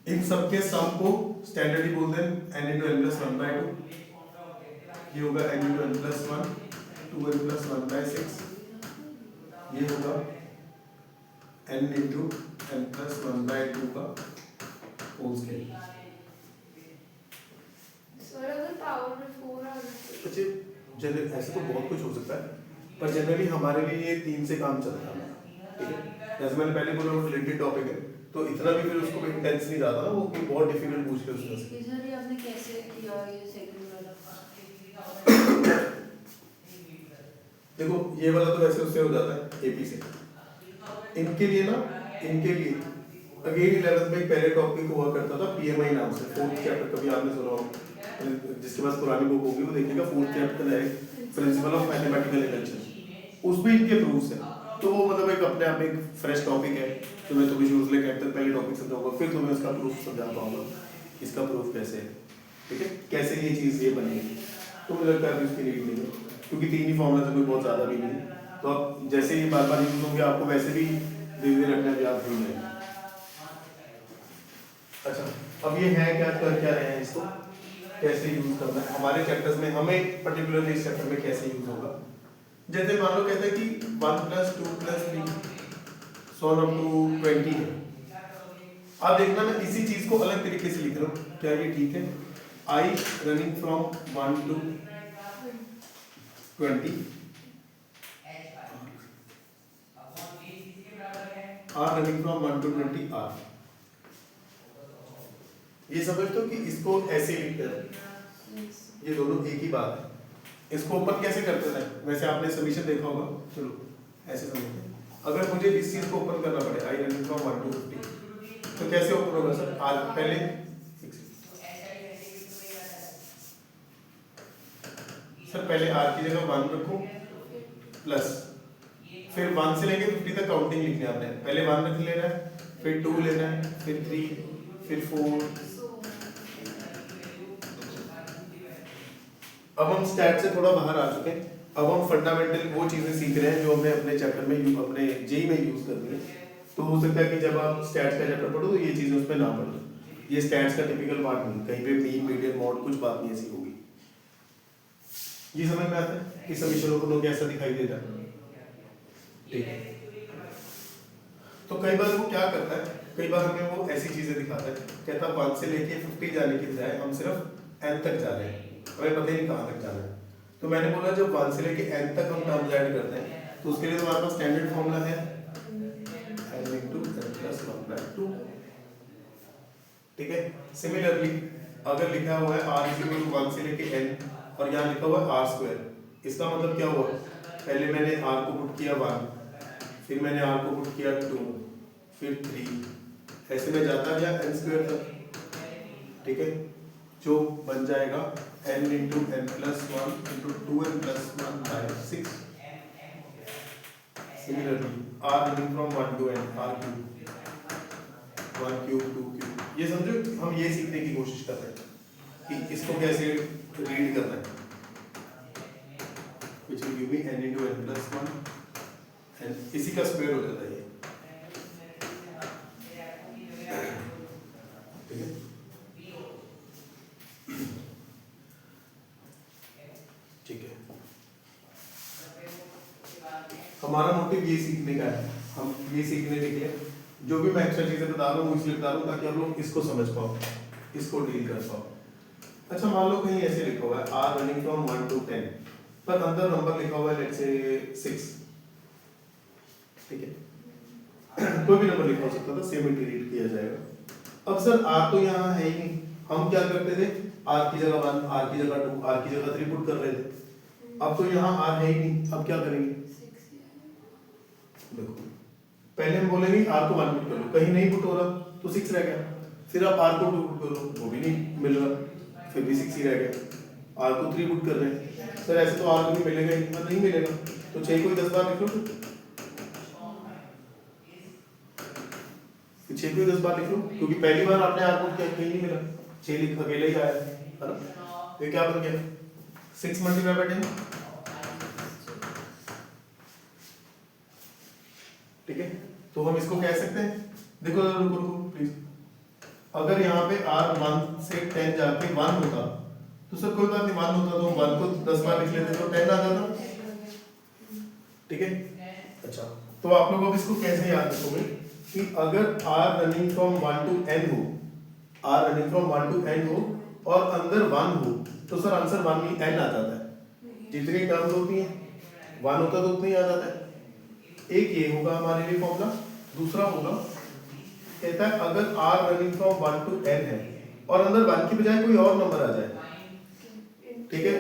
इन सब के सम को स्टैंडर्डली बोलते हैं n × n + 1/2, ये होगा n × n + 1, 2n + 1/6, ये होगा n × n + 1/2 का होल स्क्वायर। सर अगर पावर में 4 आ जाए अच्छा जनरल ऐसे तो बहुत कुछ हो सकता है, पर जनरली हमारे लिए ये 3 से काम चलता है, ठीक है। जैसे मैंने पहले बोला वो रिलेटेड टॉपिक है तो इतना भी फिर उसको इंटेंस नहीं जाता ना, वो कोई बहुत डिफिकल्ट पूछ के उसमें से। सर ये आपने कैसे किया ये सेकंड वाला? देखो ये वाला तो वैसे उससे हो जाता है एपी से, इनके लिए अगेन 11th में एक पहले टॉपिक हुआ करता था पीएमआई नाम से, 4th चैप्टर कभी आपने सुना हो, जिसके पास पुरानी बुक होगी वो देखिएगा 4th चैप्टर है प्रिंसिपल ऑफ मैथमेटिकल इक्वेशन, उसमें इनके प्रूफ्स हैं। तो वो मतलब एक अपने आप में एक फ्रेश टॉपिक है, तो मैं तुम्हें शुरू से लेकर तक पहले टॉपिक समझाऊंगा फिर तुम्हें इसका प्रूफ समझा पाऊंगा इसका प्रूफ कैसे है, ठीक है, कैसे ये चीज़ ये बनेगी। तो मुझे लगता है उसकी नीड नहीं है, क्योंकि तीन ही फॉर्मूला से कोई बहुत ज़्यादा भी नहीं है। तो अब जैसे ये बार बार यूज होंगे आपको वैसे भी धीरे धीरे रखना भी आप भूल जाएंगे। अच्छा, अब ये है क्या, कर क्या रहे हैं, इसको कैसे यूज करना है हमारे चैप्टर्स में, हमें पर्टिकुलरली इस चैप्टर में कैसे यूज होगा। जैसे मान लो कहते हैं कि 1 + 2 + 3 सो अप टू 20 है। अब देखना मैं इसी चीज को अलग तरीके से लिख रहा हूँ, क्या ये ठीक है। I running from 1 to 20 R running from 1 to 20 R। ये समझते हो कि इसको ऐसे लिखते हैं, ये दोनों एक ही बात है। इसको ओपन कैसे करते हैं, वैसे आपने समीशन देखा होगा, चलो ऐसे समझते हैं। अगर मुझे इस चीज को ओपन करना पड़े I running from 1 to 50 तो कैसे ओपन होगा सर। आज पहले सर पहले R की जगह 1 रखो प्लस, फिर 1 से लेके 50 तक काउंटिंग लिखनी है आपने। पहले 1 रख लेना है, फिर 2 लेना है, फिर 3, फिर 4। अब हम स्टैट से थोड़ा बाहर आ चुके हैं। अब हम फंडामेंटल वो चीजें सीख रहे हैं जो हमें अपने चैप्टर में अपने जेई में यूज करनी है। तो हो सकता है कि जब आप स्टैट्स का चैप्टर पढ़ो तो ये चीजें उस पर ना पढ़ो। ये स्टैट्स का टिपिकल पार्ट नहीं, कहीं पे मीन मीडियन मॉड कुछ बात नहीं ऐसी होगी। ये समझ में आता है कि समीकरणों को लोग ऐसा दिखाई देता है, ठीक है। तो कई बार वो क्या करता है, कई बार हमें वो ऐसी चीजें दिखाता है, कहता है 1 से लेके 50 जाने की बजाय हम सिर्फ n तक जा रहे हैं, हमें पता ही नहीं कहाँ तक जाना है। तो मैंने बोला जब 1 से लेके n तक हम टर्म्स ऐड करते हैं तो उसके लिए हमारे पास स्टैंडर्ड फॉर्मूला है n × n + 1/2, ठीक है। सिमिलरली अगर लिखा हुआ है r = 1 से लेके n और यहाँ लिखा हुआ है r², इसका मतलब क्या हुआ, पहले मैंने r को पुट किया 1, फिर मैंने r को पुट किया 2, फिर 3, ऐसे में जाता गया n² तक, ठीक है, जो बन जाएगा n × n + 1 × 2n + 1/6। Similarly r running from 1 to n r³ 1³ 2³। ये समझो हम ये सीखने की कोशिश कर रहे हैं कि इसको कैसे रीड करना है, which will give me n × n + 1 and इसी का स्क्वायर हो जाता है ये, ठीक है। ठीक है, हमारा मोटिव ये सीखने का है, हम ये सीखने के लिए जो भी मैं एक्स्ट्रा चीजें बता रहा हूँ इसलिए बता रहा हूँ ताकि आप लोग इसको समझ पाओ, इसको डील कर पाओ। अच्छा मान लो कहीं ऐसे लिखा हुआ है r running from 1 to 10 पर अंदर नंबर लिखा हुआ है लेट्स से 6, ठीक है। कोई भी नंबर लिखा हो सकता था, सेम इंटीग्रेट किया जाएगा। अब सर r तो यहाँ है ही नहीं, हम क्या करते थे, r की जगह 1, r की जगह 2, r की जगह 3 पुट कर रहे थे। अब तो यहाँ r है ही नहीं, अब क्या करेंगे, देखो पहले हम बोलेंगे r को 1 पुट कर लो, कहीं नहीं पुट हो रहा तो 6 रह गया, फिर आप r को 2 पुट कर लो, वो भी नहीं मिल रहा, फिर भी 6 ही रह गया। r को 3 पुट कर रहे हैं, सर ऐसे तो r को भी मिलेगा ही नहीं मिलेगा, तो 6 को 10 बार लिख लो, फिर 6 को 10 बार लिख लो, क्योंकि पहली बार आपने r पुट किया कहीं नहीं मिला, 6 लिख अकेले ही आया है ना। तो ये क्या बन गया 6 × 10, ठीक है। तो हम इसको कह सकते हैं, देखो रुको प्लीज, अगर यहाँ पे r 1 से 10 जाके 1 होता तो सर कोई बात नहीं, 1 होता तो हम 1 को 10 बार लिख लेते तो 10 आ जाता, ठीक है। अच्छा तो आप लोग अब इसको कैसे याद रखोगे कि अगर r running from 1 to n हो, r running from 1 to n हो और अंदर 1 हो तो सर आंसर 1 में n आ जाता है, जितनी टर्म्स होती हैं 1 होता तो उतना ही आ जाता है। एक ये होगा हमारे लिए फॉर्मूला, दूसरा होगा कहता है अगर r running from 1 to n है और अंदर 1 की बजाय कोई और नंबर आ जाए, ठीक है।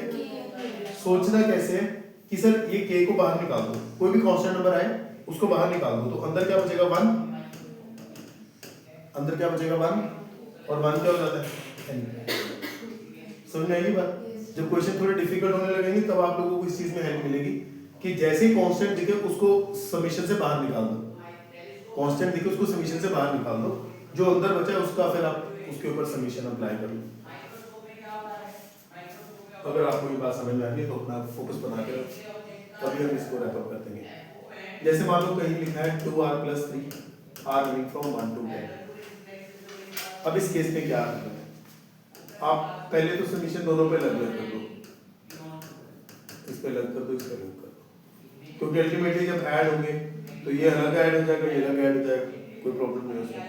सोचना कैसे है कि सर ये k को बाहर निकाल दो, कोई भी कांस्टेंट नंबर आए उसको बाहर निकाल दो, तो अंदर क्या बचेगा 1, अंदर क्या बचेगा 1 और 1 क्या हो जाता है n। समझ में आएगी बात। जब क्वेश्चन थोड़े डिफिकल्ट होने लगेंगे तब आप लोगों को इस चीज में हेल्प मिलेगी कि जैसे ही कांस्टेंट दिखे उसको समीशन से बाहर निकाल दो, कांस्टेंट दिखे उसको समीशन से बाहर निकाल दो, जो अंदर बचा है उसका फिर आप उसके ऊपर समीशन अप्लाई कर लो। अगर आपको ये बात समझ में आ रही है तो अपना फोकस बना के रखो, तभी हम इसको रैप अप कर देंगे। जैसे मान लो कहीं लिखा है 2r+3 r running from 1 to 10। अब इस केस में क्या करना है, आप पहले तो समीशन दोनों पे लग कर दो, इस पे लग कर दो, इस पे लग कर दो, क्योंकि अल्टीमेटली जब ऐड होंगे तो ये अलग ऐड हो जाएगा, ये अलग ऐड हो जाएगा, कोई प्रॉब्लम नहीं उसमें।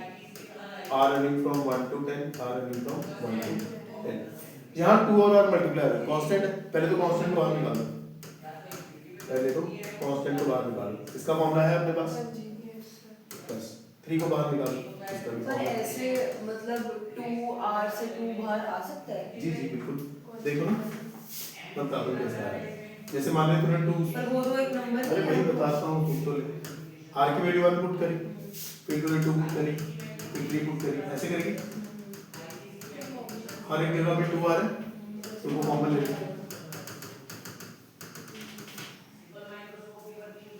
r running from 1 to 10, r running from 1 to 10। यहाँ 2 और r मल्टीप्लाई है, कांस्टेंट है, पहले तो कांस्टेंट को बाहर निकालो, पहले तो कांस्टेंट को बाहर निकालो। इसका फॉर्मूला है अपने पास, बस 3 को बाहर निकालो, इसका भी पर फॉर्मूला। ऐसे मतलब 2r से 2 बाहर आ सकता है? जी जी बिल्कुल, देखो ना बता दो कैसे आ रहा है। जैसे मान लो तुमने 2, पर वो तो एक नंबर अरे नहीं वही है। बताता हूँ, तुम तो ले r की वैल्यू 1 पुट करी, फिर तुमने 2 पुट करी, फिर 3 पुट करी, ऐसे करेगी। हर एक जगह पे 2 आ रहा है तो वो कॉमन ले लो,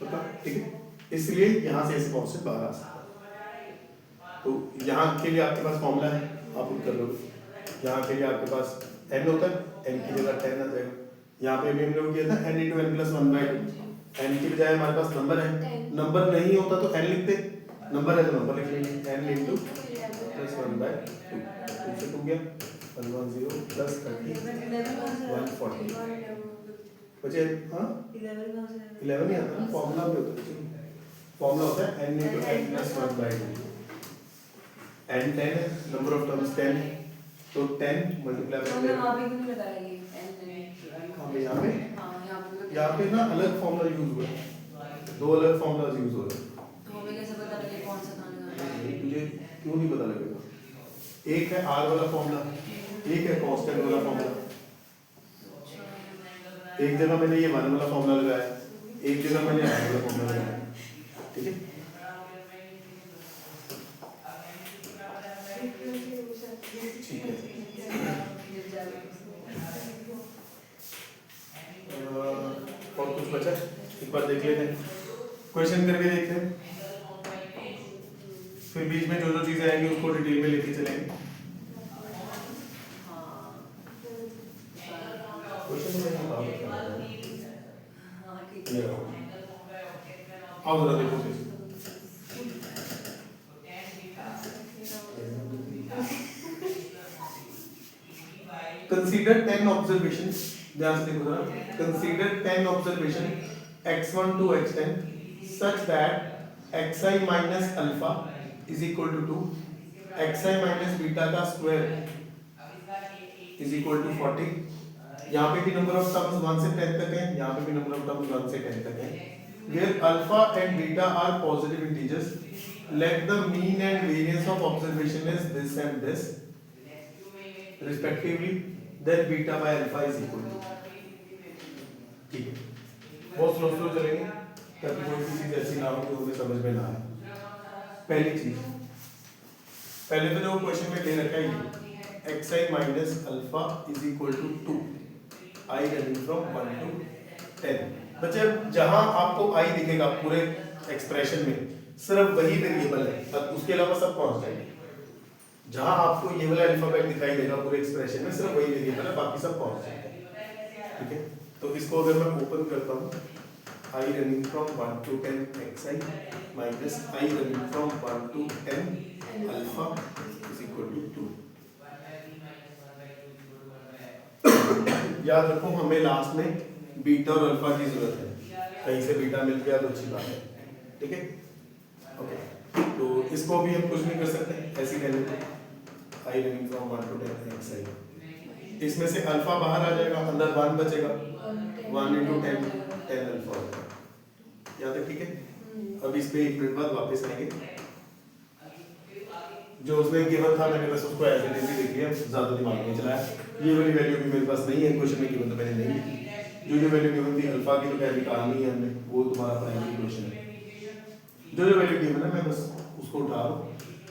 पता, ठीक है। इसलिए यहाँ से ऐसे कांस्टेंट बाहर आ सकता है। तो यहाँ के लिए आपके पास फॉर्मूला है, आप पुट कर लोगे। यहाँ के लिए आपके पास n होता है, n की जगह 10 आ जाएगा। यहाँ पे भी हम लोग किया था n × n + 1/2, n की बजाय हमारे पास नंबर है, नंबर नहीं होता तो n लिखते, नंबर है तो नंबर लिख लेंगे, n × + 1/2, 2 से 2 गया 110 + 30 140 बचे। हाँ 11 ही आता है, फॉर्मूला भी होता है, फॉर्मूला होता है n × n + 1/2, n 10 है, नंबर ऑफ टर्म्स 10 है, तो 10 मल्टीप्लाई तो बाय हमने वहाँ पे क्यों नहीं लगाया ये n? यहाँ पे हाँ यहाँ पे ना अलग फॉर्मूला यूज हुआ है, 2 अलग फॉर्मूलाज यूज हो रहे हैं। तो हमें कैसे पता लगे कौन सा खाने का है? तुझे क्यों नहीं पता लगेगा, एक है r वाला फॉर्मूला, एक है कांस्टेंट वाला फॉर्मूला। एक जगह मैंने ये 1 वाला फॉर्मूला लगाया, एक जगह मैंने r वाला फॉर्मूला लगाया, ठीक है। ठीक है, और कुछ बचा एक बार देख लेते हैं, क्वेश्चन करके देखते हैं, फिर बीच में जो जो चीजें आएंगी उसको डिटेल में लेके चलेंगे। क्वेश्चन में क्या हाँ ठीक है। आओ जरा देखो फिर। Consider 10 observations, ध्यान से देखो जरा, consider 10 observation x1 to x10 such that xi minus alpha is equal to 2, xi minus beta का square is equal to 40। यहाँ पे भी नंबर ऑफ टर्म्स 1 से 10 तक है, यहाँ पे भी नंबर ऑफ टर्म्स 1 से 10 तक है। Where alpha and beta are positive integers, let the mean and variance of observation is this and this respectively, then beta by alpha is equal to, ठीक है। बहुत स्लो चलेंगे ताकि कोई भी चीज ऐसी ना हो जो हमें समझ में ना आए। पहली चीज, पहले तो जो क्वेश्चन में दे रखा है ये xi minus alpha is equal to 2, i running from 1 to 10। बच्चे जहां आपको i दिखेगा पूरे एक्सप्रेशन में सिर्फ वही वेरिएबल है, अब उसके अलावा सब कांस्टेंट है। जहां आपको ये वाला अल्फाबेट दिखाई देगा पूरे एक्सप्रेशन में सिर्फ वही वेरिएबल है, बाकी सब कांस्टेंट है, ठीक है। तो इसको अगर मैं ओपन करता हूं, i running from 1 to 10 xi minus i running from 1 to 10 alpha is equal to 2। याद रखो हमें लास्ट में बीटा और अल्फा की जरूरत है, कहीं से बीटा मिल गया तो अच्छी बात है, ठीक है। ओके, तो इसको भी हम कुछ नहीं कर सकते, ऐसे ही रहने दें, i running from 1 to 10 xi। इसमें से अल्फा बाहर आ जाएगा, अंदर 1 बचेगा, 1 into 10 अल्फा हो जाएगा, याद है, ठीक है। अब इस पे 1 मिनट बाद वापस आएंगे, जो उसमें गिवन था मैंने बस उसको ऐसे ही लिख लिया, ज्यादा दिमाग नहीं चलाया। ये वाली वैल्यू भी मेरे पास नहीं है, क्वेश्चन में गिवन तो मैंने नहीं लिखी, जो वैल्यू गिवन थी अल्फा की तो क्या निकालनी है हमने, वो तुम्हारा प्राइमरी क्वेश्चन है। जो वैल्यू गिवन है मैं बस उसको उठा रहा हूं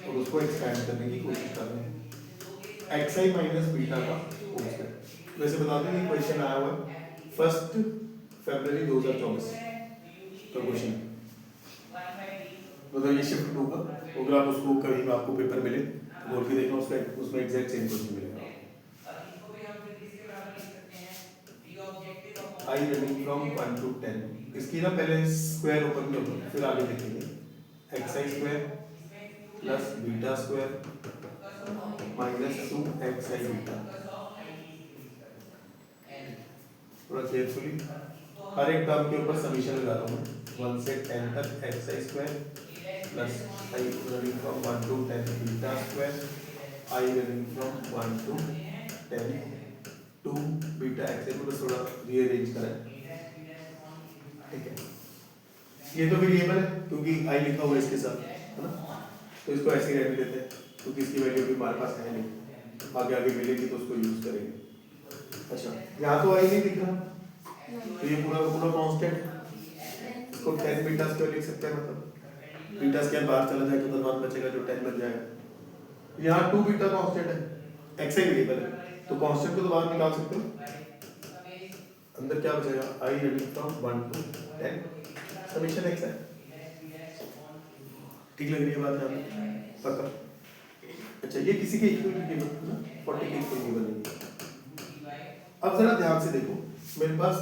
और उसको एक्सपेंड करने की कोशिश कर रहा हूं, xi माइनस बीटा का होल स्क्वायर। वैसे बता दूं ये क्वेश्चन आया हुआ है 1 फरवरी 2024 का क्वेश्चन, मतलब ये शिफ्ट 2 का, अगर आप उसको कहीं आपको पेपर मिले बोल के देखना, उसका उसमें एग्जैक्ट सेम क्वेश्चन मिलेगा। आई रनिंग फ्रॉम 1 to 10। इसकी ना पहले स्क्वायर ओपन कर लो, फिर आगे देखेंगे। X I square plus beta square minus 2 X I beta. थोड़ा केयरफुली हर एक टर्म के ऊपर समीशन लगा रहा हूँ 1 से 10 तक X I square plus I running from 1 to 10 beta square I running from 1 to 10 2 beta X I को थोड़ा रीअरेंज करें, ठीक है। ये तो वेरिएबल है क्योंकि आई लिखा हुआ है इसके साथ, है ना, तो इसको ऐसे ही रहने देते हैं क्योंकि इसकी वैल्यू भी हमारे पास है नहीं, आगे आगे मिलेगी तो उसको यूज करेंगे। अच्छा यहाँ तो आई नहीं दिख रहा, तो ये पूरा का पूरा कांस्टेंट है, इसको 10 बीटा स्क्वायर लिख सकते हैं, मतलब बीटा स्क्वायर बाहर चला जाएगा तो 1 बचेगा जो 10 बन जाएगा। यहाँ 2 बीटा कांस्टेंट है, एक्स आई वेरिएबल है, तो कांस्टेंट को तो बाहर निकाल सकते हो, अंदर क्या बचेगा I running from 1 to 10 summation X है। ठीक लग रही है बात यहाँ पे पक्का? अच्छा ये किसी के इक्वल गिवन है ना, 40 के इक्वल गिवन है। अब जरा ध्यान से देखो, मेरे पास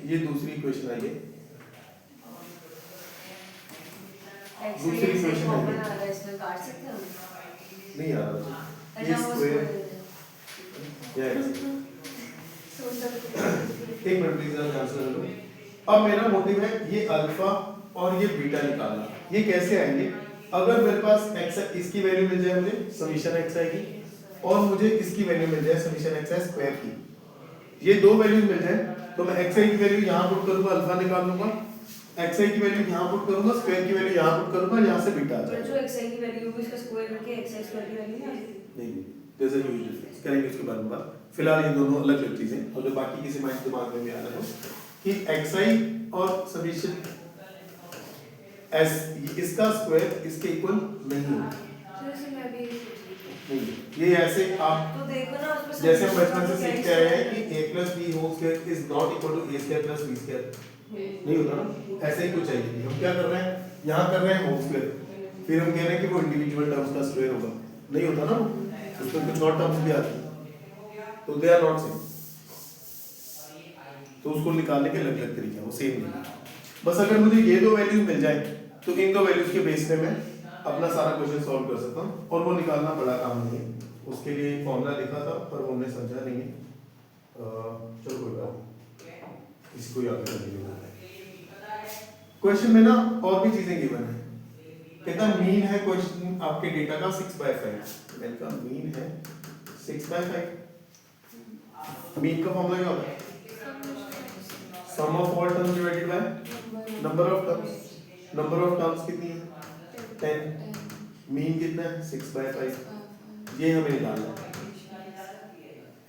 ये दूसरी इक्वेशन आई है, दूसरी इक्वेशन है इसमें काट सकते हैं हम? नहीं आ रहा मुझे ये अच्छा वो स्क्वायर स्क्वायर या एक्स। एक मिनट प्लीज ध्यान से लो। अब मेरा मोटिव है ये अल्फा और ये बीटा निकालना। ये कैसे आएंगे? अगर मेरे पास x इसकी वैल्यू मिल जाए मुझे समीशन x आएगी, और मुझे इसकी वैल्यू मिल जाए समीशन x स्क्वायर की, ये दो वैल्यूज मिल जाए तो मैं xi की वैल्यू यहां पुट करूंगा, अल्फा निकाल लूंगा, xi की वैल्यू यहां पुट करूंगा, स्क्वायर की वैल्यू यहां पुट करूंगा, यहां से बीटा आ तो जाएगा। जो xi की वैल्यू होगी उसका स्क्वायर करके xi स्क्वायर की वैल्यू नहीं आती? नहीं जैसे यूज डिफरेंस करेंगे उसके बारे में बात। फिलहाल ये दोनों अलग अलग चीजें, और जो बाकी किसी माइंड दिमाग में भी आ रहा हो कि xi और समीशन s इसका स्क्वायर इसके इक्वल नहीं होगा। जैसे मैं भी नहीं ये ऐसे आप तो देखो ना उसमें जैसे हम बचपन से सीखते आए हैं कि a plus b whole square is not equal to a square plus b square, नहीं होता ना, ऐसे ही कुछ चाहिए। हम क्या कर रहे हैं, यहाँ कर रहे हैं होल स्क्वायर, फिर हम कह रहे हैं कि वो इंडिविजुअल टर्म्स का स्क्वायर होगा, नहीं होता ना, उसमें कुछ और टर्म्स भी आते हैं, तो दे आर नॉट सेम, तो उसको निकालने के अलग अलग तरीके हैं, वो सेम नहीं है। बस अगर मुझे ये दो वैल्यूज मिल जाए तो इन दो वैल्यूज के बेस पे मैं अपना सारा क्वेश्चन सॉल्व कर सकता हूँ, और वो निकालना बड़ा काम नहीं है। उसके लिए फॉर्मूला लिखा था पर वो हमने समझा नहीं है, चलो कोई बात नहीं, इसको याद कर लीजिए। क्वेश्चन में ना और भी चीजें गिवन है, कहता मीन है क्वेश्चन आपके डेटा का 6/5, मैंने कहा मीन है 6/5। मीन का फॉर्मूला क्या होता है? Sum of all terms divided by number of terms. Number of terms कितनी है? 10। मीन कितना है? 6/5। ये हमें निकालना है,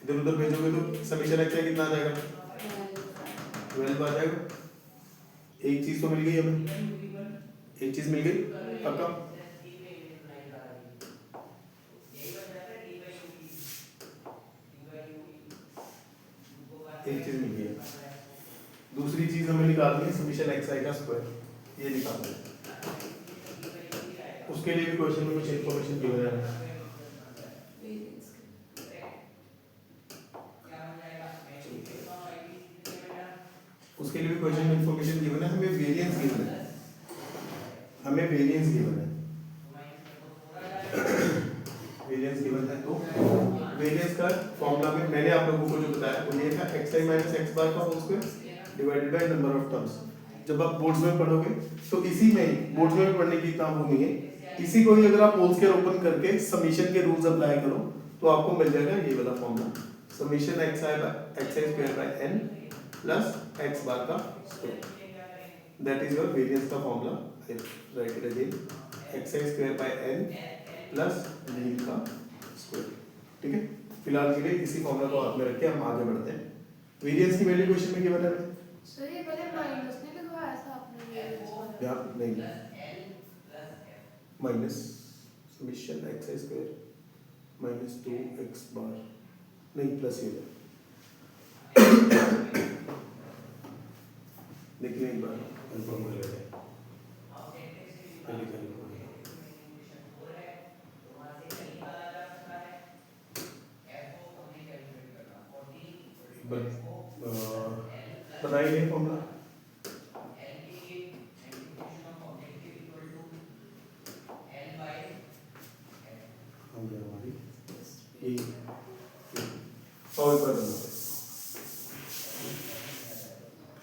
इधर उधर भेजोगे तो समीशन एक्स कितना आ जाएगा? 12 आ जाएगा। एक चीज तो मिल गई हमें, एक चीज मिल गई पक्का। एक चीज मिल गई है, दूसरी चीज हमें निकालनी है समीशन xi का स्क्वायर, ये निकालना है। उसके लिए भी क्वेश्चन में कुछ इंफॉर्मेशन दी है, उसके लिए भी क्वेश्चन में इंफॉर्मेशन गिवन है, हमें वेरिएंस गिवन है, हमें वेरिएंस गिवन है, वेरिएंस गिवन है। तो वेरिएंस का फॉर्मूला में मैंने आप लोगों को जो बताया वो ये था xi minus x bar का whole square divided by number of terms. जब आप बोर्ड्स में पढ़ोगे तो इसी में ही बोर्ड्स में पढ़ने की काम होनी है, इसी को ही अगर आप होल स्क्वायर ओपन करके समीशन के रूल्स अप्लाई करो तो आपको मिल जाएगा ये वाला formula, summation xi square by n plus x bar का square, that is your variance का formula. Write it again, xi square by n plus mean का स्क्वायर, ठीक है। फिलहाल के लिए इसी फॉर्मूला को हाथ में रख के हम आगे बढ़ते हैं। वेरिएंस की वैल्यू क्वेश्चन में क्या बता रहे हैं? सर ये पहले माइनस नहीं लिखवाया था आपने ये यहाँ नहीं, minus summation xi square minus 2x बार, नहीं प्लस ये देखिए एक बार अल्फा में लेते हैं, पहले क्या लिखोगे? बताइए फॉर्मूला। हो गया हमारी ये सॉल्व कर देना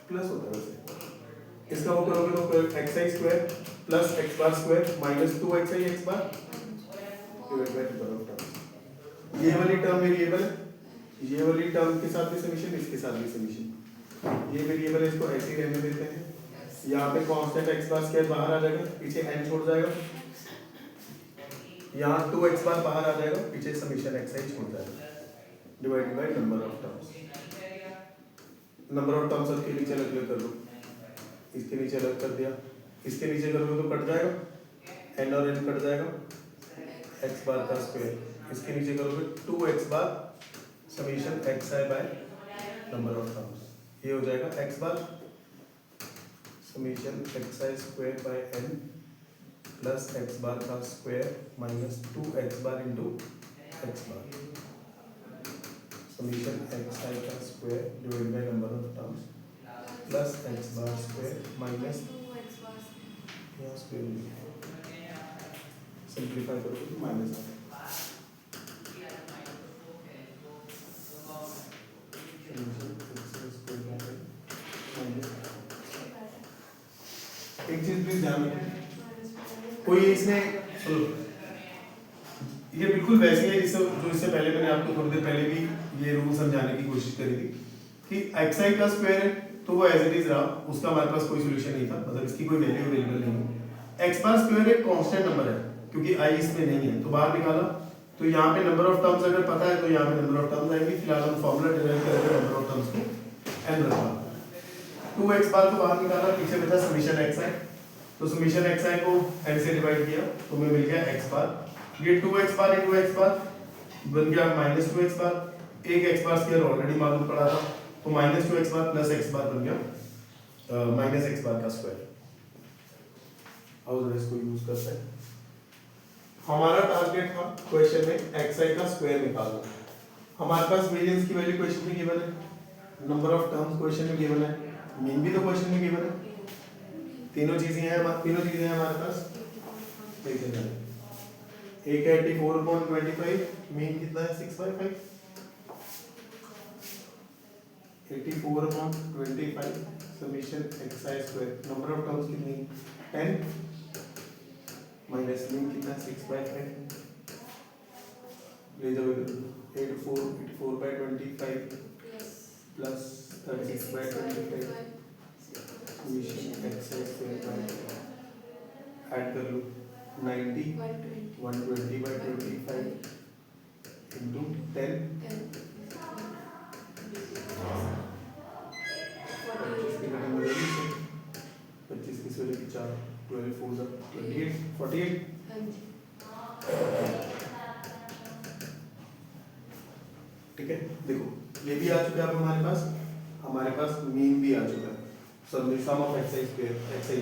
प्लस होता है वैसे इसका वो करोगे तो x I square plus x bar square minus 2 X I x bar divide by number of terms. ये वाली टर्म वेरिएबल है, ये वाली टर्म के साथ भी समीशन, इसके साथ भी समीशन। ये वेरिएबल है, इसको ऐसे ही रहने देते हैं। यहाँ पे कांस्टेंट एक्स बार स्क्वायर बाहर आ जाएगा, पीछे n छोड़ जाएगा। यहाँ 2x बार बाहर आ जाएगा, पीछे समीशन एक्स आई छोड़ जाएगा divided by number of terms. Number of terms सबके नीचे अलग अलग कर लो, इसके नीचे अलग कर दिया, इसके नीचे करोगे तो कट जाएगा n और n कट जाएगा x बार का स्क्वायर, इसके नीचे करोगे 2x bar summation x I bye number of terms. ये हो जाएगा x bar summation x I square by n plus x bar का square minus 2x bar into x बार summation x आई का square divide by number of terms plus x bar square minus यहाँ square simplify करोगे तो minus आ एक चीज please ध्यान रखें, कोई इसमें सुनो, ये बिल्कुल वैसे है जैसे जो इससे पहले मैंने आपको थोड़ी देर पहले भी ये रूल समझाने की कोशिश करी थी कि एक्स आई का स्क्वायर है तो वो एज इट इज रहा, उसका हमारे पास कोई सोल्यूशन नहीं था, मतलब इसकी कोई वैल्यू अवेलेबल नहीं है। एक्स बार स्क्वायर एक कांस्टेंट नंबर है क्योंकि आई इसमें नहीं है, तो बाहर निकाला तो यहाँ पे नंबर ऑफ टर्म्स अगर पता है तो यहाँ पे नंबर ऑफ टर्म्स आएंगे। फिलहाल हम फॉर्मूला डिराइव करके नंबर ऑफ टर्म्स को n रखा, 2x बार को बाहर निकाला, पीछे बचा समीशन एक्स आई, तो समीशन एक्स आई को n से डिवाइड किया तो हमें मिल गया x बार। ये 2x बार इंटू x बार बन गया माइनस 2x बार, एक x बार स्क्वायर ऑलरेडी मालूम पड़ा था तो माइनस 2x बार प्लस x बार बन गया माइनस x बार का स्क्वायर। और इसको यूज करते हैं, हमारा टारगेट था क्वेश्चन में एक्स आई का स्क्वायर निकालना। हमारे पास वेरिएंस की वैल्यू क्वेश्चन में गिवन है, नंबर ऑफ टर्म्स क्वेश्चन में गिवन है, मीन भी तो क्वेश्चन में गिवन है, तीनों चीजें हैं हमारे पास। एक है 84.25, मीन कितना है 6/5, 84.25 summation x I square, number of terms कितनी 10 माइनस मीन कितना 6/5, ले जाओ 84/25 plus 36/25 summation x I square add कर लो 90 120/25 इंटू 10 25 की सोलह की 4 12 4 28 48। ठीक है, देखो ये भी आ चुका है हमारे पास मीन भी आ चुका है, sum of X I square X I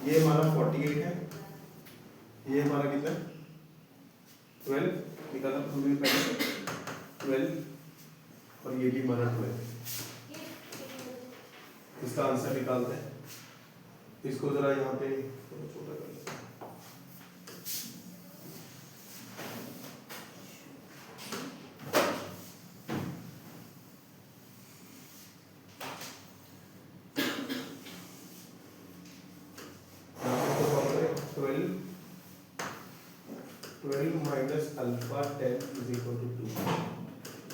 ये हमारा 48 है, ये हमारा कितना 12 निकाला हमने पहले 12 और ये भी हमारा 12। इसका आंसर निकालते हैं, इसको जरा यहाँ पे छोटा कर लेते हैं। Minus alpha 10 is equal to 2,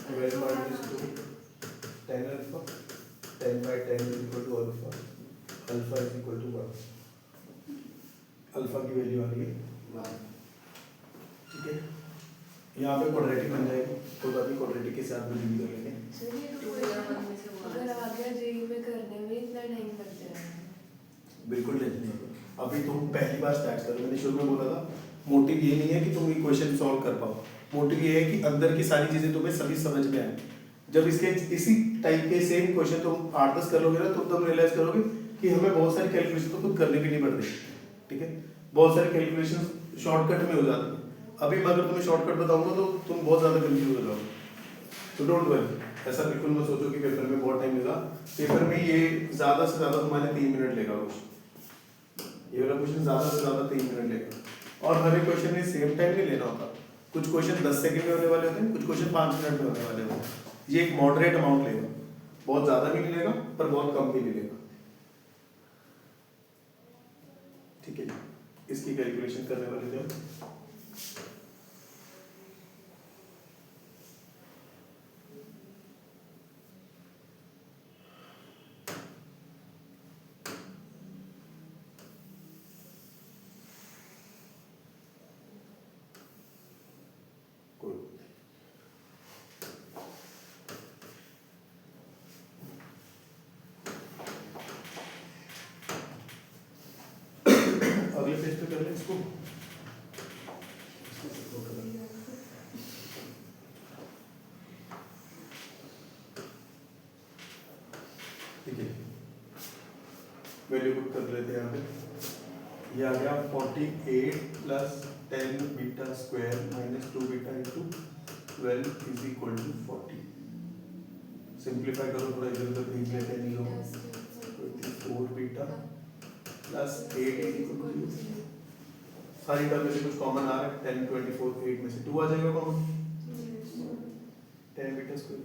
12 minus 2 10 alpha 10/10 is equal to alpha, alpha is equal to 1, alpha की वैल्यू आ रही है 1। ठीक है, यहाँ पे क्वाड्रेटिक बन जाएगी तो अभी क्वाड्रेटिक के साथ भी डील कर लेंगे। अगर आगे जेई में करने में इतना टाइम लग जाएगा। बिल्कुल टेंशन मत लो, अभी तुम पहली बार स्टार्ट करो। मैंने शुरू में बोला था मोटिव ये नहीं है कि तुम इक्वेशन सॉल्व कर पाओ, मोटिव ये है कि अंदर की सारी चीजें तुम्हें सभी समझ में आए। जब इसके इसी टाइप के सेम क्वेश्चन तुम 8-10 कर लोगे ना तो तुम रियलाइज करोगे कि हमें बहुत सारी कैलकुलेशन तो खुद करने भी नहीं पड़ती। ठीक है, बहुत सारी कैलकुलेशन शॉर्टकट में हो जाती है। अभी मैं अगर तुम्हें शॉर्टकट बताऊंगा तो तुम बहुत ज्यादा कंफ्यूज हो जाओगे, तो डोंट वरी। ऐसा बिल्कुल मत सोचो कि पेपर में बहुत टाइम लेगा। पेपर में ये ज़्यादा से ज़्यादा तुम्हारे 3 मिनट लेगा क्वेश्चन। ये वाला क्वेश्चन ज़्यादा से ज़्यादा 3 मिनट लेगा। और हर एक क्वेश्चन में सेम टाइम नहीं लेना होता। कुछ क्वेश्चन 10 सेकंड में होने वाले होते हैं, कुछ क्वेश्चन 5 मिनट में होने वाले होते हैं। ये एक मॉडरेट अमाउंट लेगा, बहुत ज़्यादा भी नहीं लेगा पर बहुत कम भी नहीं लेगा। ठीक है, इसकी कैलकुलेशन करने वाले थे। अगले पेज पे कर लें इसको। ठीक है, वैल्यू पुट कर लेते हैं यहाँ पे। ये आ गया 48 plus 10 beta square minus 2 beta into 12 is equal to 40। Simplify करो, थोड़ा इधर उधर देख लेते हैं लोग। 24 beta plus 8 is equal to, सारी टर्म में से कुछ कॉमन आ रहा है। 10 24 8 में से 2 आ जाएगा common. 10 beta square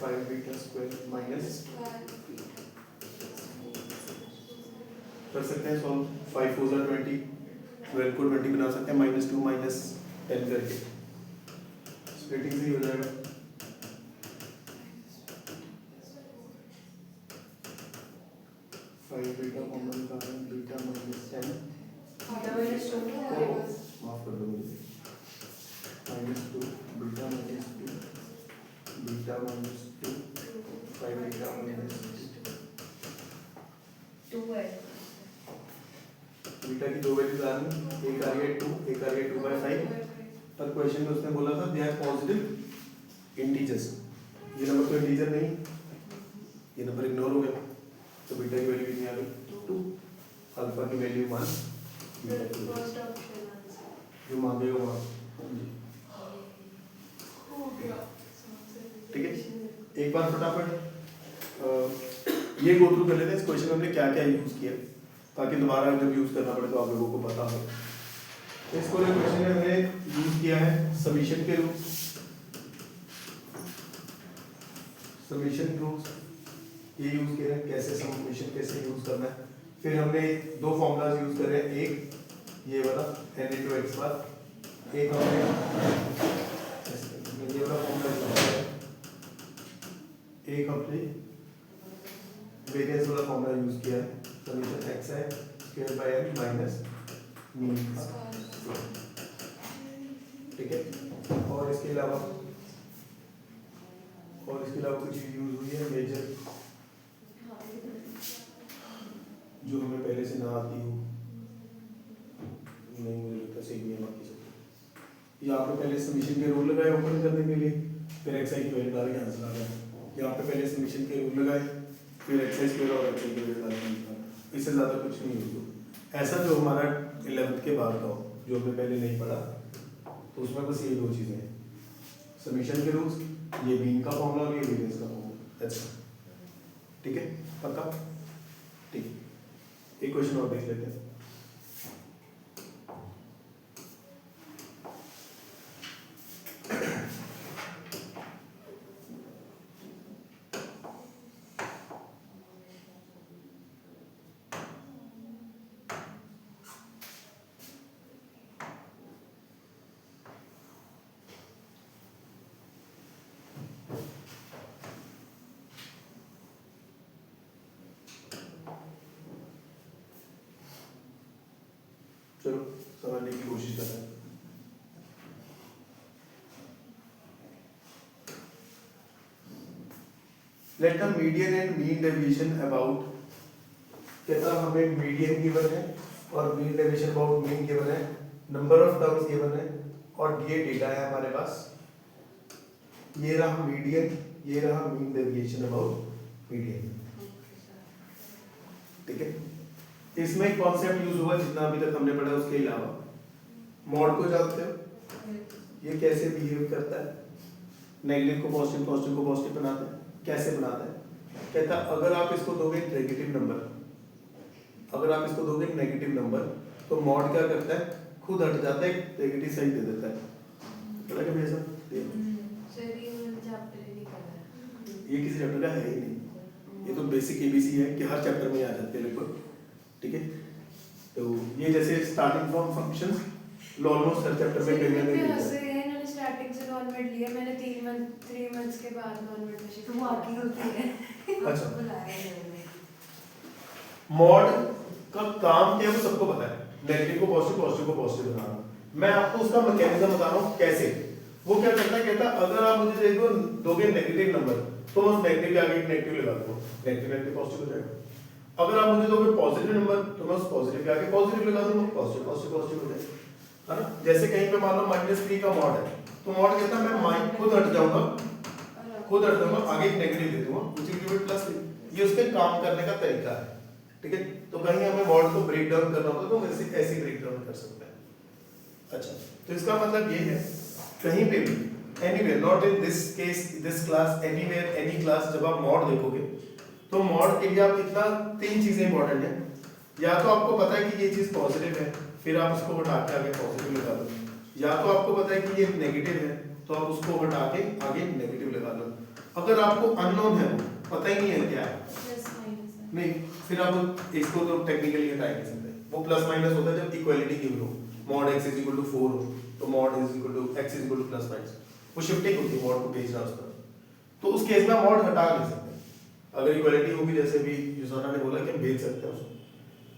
5 beta square minus कर सकते हैं सॉल्व। 5 4 जा 20, 12 को 20 बना सकते हैं, -2 -10 करके स्प्लिटिंग से हो जाएगा। बीटा कॉमन का है, बीटा -10 माफ कर दो मुझे, -2 बीटा -2 बीटा -2 5 बीटा -2 बीटा की दो वैल्यूज आ रही, एक आ रही है 2, एक आ रही है 2/5। पर क्वेश्चन में उसने बोला था दे आर पॉजिटिव इंटीजर्स। ये नंबर तो इंटीजर नहीं, ये नंबर इग्नोर हो गया, तो बीटा की वैल्यू कितनी आ गई 2, अल्फा की वैल्यू 1, बीटा की जो मांगेगा वहाँ। ठीक है, एक बार फटाफट ये गो थ्रू कर लेते हैं इस क्वेश्चन में हमने क्या क्या यूज किया, ताकि दोबारा जब यूज करना पड़े तो आप लोगों को पता हो। इस क्वेश्चन में हमने यूज किया है समीशन के रूल्स, समीशन रूल्स ये यूज किया है, कैसे समीशन कैसे यूज करना है। फिर हमने दो फॉर्मूलाज यूज करे हैं, एक ये वाला n into x बार, एक हमने ये वाला फॉर्मूला यूज किया है, एक हमने वेरिएंस वाला फॉर्मूला यूज किया है, समीशन x है square by n minus mean. ठीक है, और इसके अलावा कुछ यूज हुई है मेजर जो हमें पहले से ना आती हो, नहीं मुझे लगता सही नहीं है बाकी सब। यहाँ पे पहले समीशन के रूल लगाए ओपन करने के लिए, फिर xi की वैल्यू डाली यहाँ से लगाए। यहाँ पे पहले समीशन के रूल लगाए, फिर xi स्क्वायर और xi की वैल्यू डाली। इससे ज़्यादा कुछ नहीं होगा। ऐसा जो हमारा 11th के बाद का हो, जो हमने पहले नहीं पढ़ा, तो उसमें बस ये दो चीज़ें हैं, समीशन के रूल्स, ये मीन का फॉर्मूला और ये वेरिएंस का फॉर्मूला। अच्छा ठीक है, पक्का? ठीक है, एक क्वेश्चन और देख लेते हैं। चलो समझने की कोशिश कर रहे हैं। Let the median and mean deviation about, कहता हमें मीडियन गिवन है और mean deviation about mean given है, नंबर ऑफ टर्म्स गिवन है और ये डेटा है हमारे पास। ये रहा मीडियन, ये रहा मीन डेविएशन अबाउट मीडियन। ठीक है, इसमें एक कॉन्सेप्ट यूज हुआ जितना अभी तक हमने पढ़ा, उसके अलावा मॉड को जानते हो, ये कैसे बिहेव करता है, नेगेटिव को पॉजिटिव, पॉजिटिव को पॉजिटिव बनाते हैं। कैसे बनाते हैं? कहता अगर आप इसको दोगे नेगेटिव नंबर, अगर आप इसको दोगे नेगेटिव नंबर, तो मॉड क्या करता है, खुद हट जाता है, नेगेटिव साइन दे देता है। पता क्या भैया साहब, ये किसी चैप्टर का है ही नहीं, ये तो बेसिक एबीसी है कि हर चैप्टर में आ जाते हैं लगभग, ठीक है। तो ये जैसे starting from functions almost her chapter में कहीं ना कहीं दिखता है। इन्होंने स्टार्टिंग से नॉन मेड लिया, मैंने 3 मंथ्स के बाद नॉन मेड में शिफ्ट तो वो आगे होती है। अच्छा, बुलाया है उन्होंने। मॉड का काम क्या है वो सबको पता है, नेगेटिव को पॉजिटिव, पॉजिटिव को पॉजिटिव बनाना। मैं आपको उसका मैकेनिज्म बता रहा हूँ कैसे। वो क्या करता है, कहता अगर आप मुझे दोगे नेगेटिव नंबर, तो उस नेगेटिव के आगे एक नेगेटिव लगा दूंगा, नेगेटिव नेगेटिव पॉजिटिव हो जाएगा। अगर आप मुझे दोगे पॉजिटिव नंबर, तो मैं उस पॉजिटिव के आगे पॉजिटिव लगा दूंगा, पॉजिटिव पॉजिटिव पॉजिटिव हो जाएगा, है ना। जैसे कहीं पे मान लो -3 का मॉड है, तो मॉड कहता है मैं खुद हट जाऊंगा, खुद हट जाऊंगा, आगे एक नेगेटिव दे दूंगा, which will give it +3। ये उसके काम करने का तरीका है, ठीक है। तो कहीं हमें मॉड को ब्रेक डाउन करना होगा तो वैसे ऐसे ब्रेक डाउन कर सकते हैं। अच्छा, तो इसका मतलब ये है कहीं पे भी anywhere, not in this case this class, anywhere any class, जब आप मॉड देखोगे तो मॉड के लिए आप इतना 3 चीजें इंपॉर्टेंट है। या तो आपको पता है कि ये चीज पॉजिटिव है, फिर आप उसको हटा के आगे पॉजिटिव लगा दो, या तो आपको पता है कि ये नेगेटिव है, तो आप उसको हटा के आगे नेगेटिव लगा दो। अगर आपको अननोन है, पता ही नहीं है क्या है, नहीं, फिर आप इसको तो टेक्निकली हटा नहीं सकते। वो प्लस माइनस होता है जब इक्वालिटी गिवन हो, मॉड x = 4 हो, तो मॉड x = +- वो शिफ्टिंग होती है, मॉड को भेजना उस पर, तो उस केस में मॉड हटा नहीं सकते। अगर इक्वालिटी होगी, जैसे भी यूसुफ ने बोला कि हम भेज सकते हैं उसको,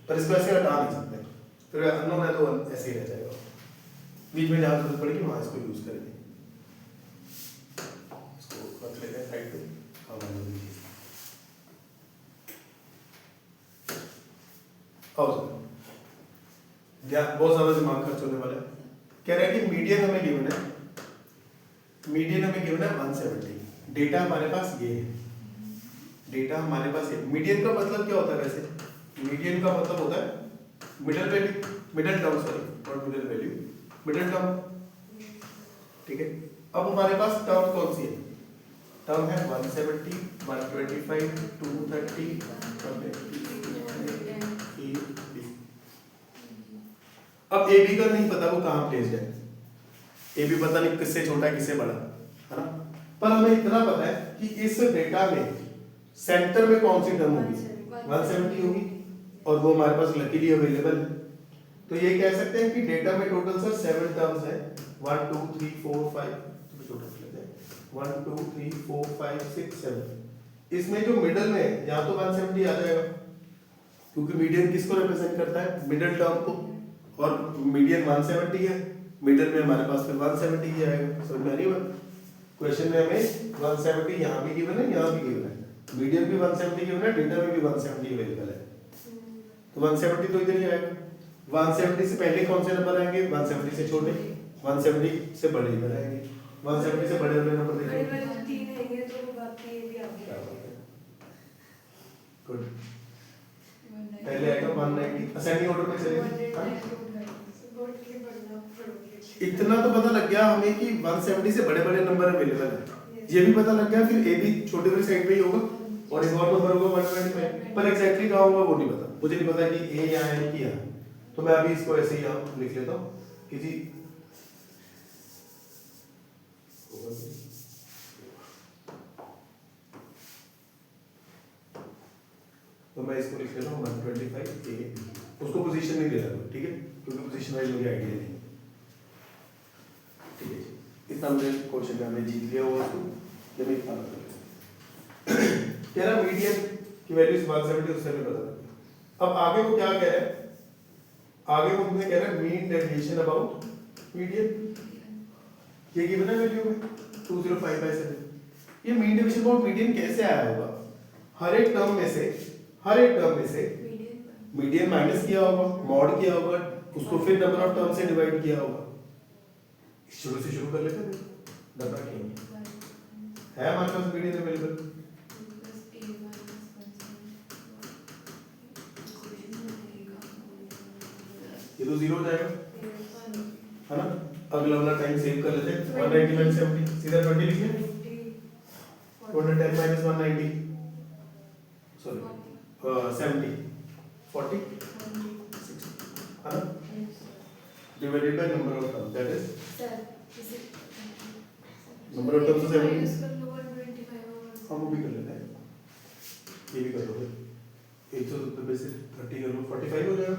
पर इसको ऐसे हटा नहीं सकते। फिर अननोन है तो ऐसे ही रह जाएगा, बीच में जहाँ जरूरत पड़ेगी वहाँ इसको यूज करेंगे। इसको रख लेते हैं साइड पे। बहुत ज्यादा दिमाग खर्च होने वाला है। कह रहा है कि मीडियन हमें गिवन है, मीडियन हमें गिवन है 170। डेटा हमारे पास ये है, डेटा हमारे पास ये। मीडियन का मतलब क्या होता है वैसे? मीडियन का मतलब होता है middle value, middle term, sorry not middle value, middle term, ठीक है। अब हमारे पास टर्म कौन सी है? टर्म है 170, 125, 230, 180। अब ए बी का नहीं पता वो कहाँ प्लेस्ड है, ए बी पता नहीं किससे छोटा है किससे बड़ा, है ना। पर हमें इतना पता है कि इस डेटा में सेंटर में कौन सी टर्म होगी, 170 होगी, और वो हमारे पास लकीली अवेलेबल है। तो ये कह सकते हैं कि डेटा में टोटल सर 7 टर्म्स है, 1 2 3 4 5, 1 2 3 4 5 6 7। इसमें जो मिडल में है यहाँ तो 170 आ जाएगा, क्योंकि मीडियन किसको रिप्रेजेंट करता है, मिडिल टर्म को, और मीडियन 170 है, मिडिल में हमारे पास फिर 170 ही आएगा। समझ में आ रही है बात? क्वेश्चन में हमें 170 यहाँ भी गिवन है, यहाँ भी गिवन है, मीडियन भी 170 गिवन है, डेटा में भी 170 अवेलेबल है, तो 170 तो इधर ही आएगा। 170 से पहले कौन से नंबर आएंगे, 170 से छोटे, 170 से बड़े इधर आएंगे, 170 से बड़े वाले नंबर देखिए। गुड, पहले आएगा 190, असेंडिंग ऑर्डर में चलेगा। इतना तो पता लग गया हमें कि 170 से बड़े बड़े नंबर अवेलेबल है, ये भी पता लग गया। फिर ए भी छोटे वाली साइड पे ही होगा, और एक और नंबर होगा 125, पर एग्जैक्टली कहाँ होगा वो नहीं पता। मुझे नहीं पता कि ए यहाँ है कि यहाँ, तो मैं अभी इसको ऐसे ही यहाँ लिख लेता हूँ कि जी तो मैं इसको लिख लेता हूँ 125 ए, उसको पोजीशन नहीं दे रहा, ठीक है, क्योंकि पोजीशन वाइज मुझे आइडिया नहीं, ठीक है। इतना मुझे क्वेश्चन में हमने जीत लिया हुआ उसको, जब मैं इतना कह रहा मीडियन की वैल्यू 170 उससे हमें पता लगा। अब आगे वो क्या कह रहा है, आगे वो मुझे कह रहा है मीन डेविएशन अबाउट मीडियन, ये गिवन है वैल्यू में 2057। ये मीन डेविएशन अबाउट मीडियन कैसे आया होगा? हर एक टर्म में से मीडियन माइनस किया होगा, मॉड किया होगा, उसको फिर नंबर ऑफ टर्म से डिवाइड किया होगा। शुरू से शुरू कर लेते हैं, डबल है हमारे पास मीडियन अवेलेबल, ये तो 0 हो जाएगा, है ना। अगला वाला टाइम सेव कर लेते हैं 190 माइनस 70 सीधा 20 लिख लें 210 माइनस 190 सॉरी 70 40 60 है ना divided by number of terms that is number of terms 70 हम वो भी कर लेते हैं ये भी कर लो 170 से 30 कर लो 45 हो जाएगा।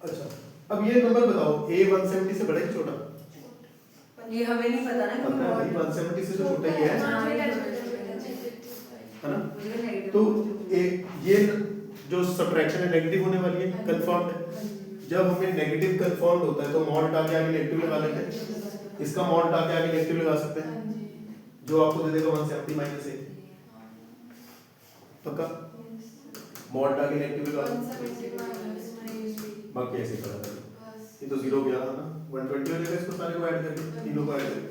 अच्छा अब ये नंबर बताओ a 170 से बड़ा है कि छोटा? ये हमें नहीं पता ना पता है 170 से तो छोटा ही है ना? तो ये जो सब्ट्रैक्शन है नेगेटिव होने वाली है कंफर्म्ड है। जब हमें नेगेटिव कंफर्म्ड होता है तो मॉड आके आगे नेगेटिव लगा लेते हैं, इसका मॉड आके आगे नेगेटिव लगा सकते हैं जो आपको दे देगा 170 माइनस 1 पक्का मॉड आके नेगेटिव लगा बाकी ऐसे करा था ये तो 0 गया ना 120 हो जाएगा इसको सारे को ऐड करके तीनों को ऐड करके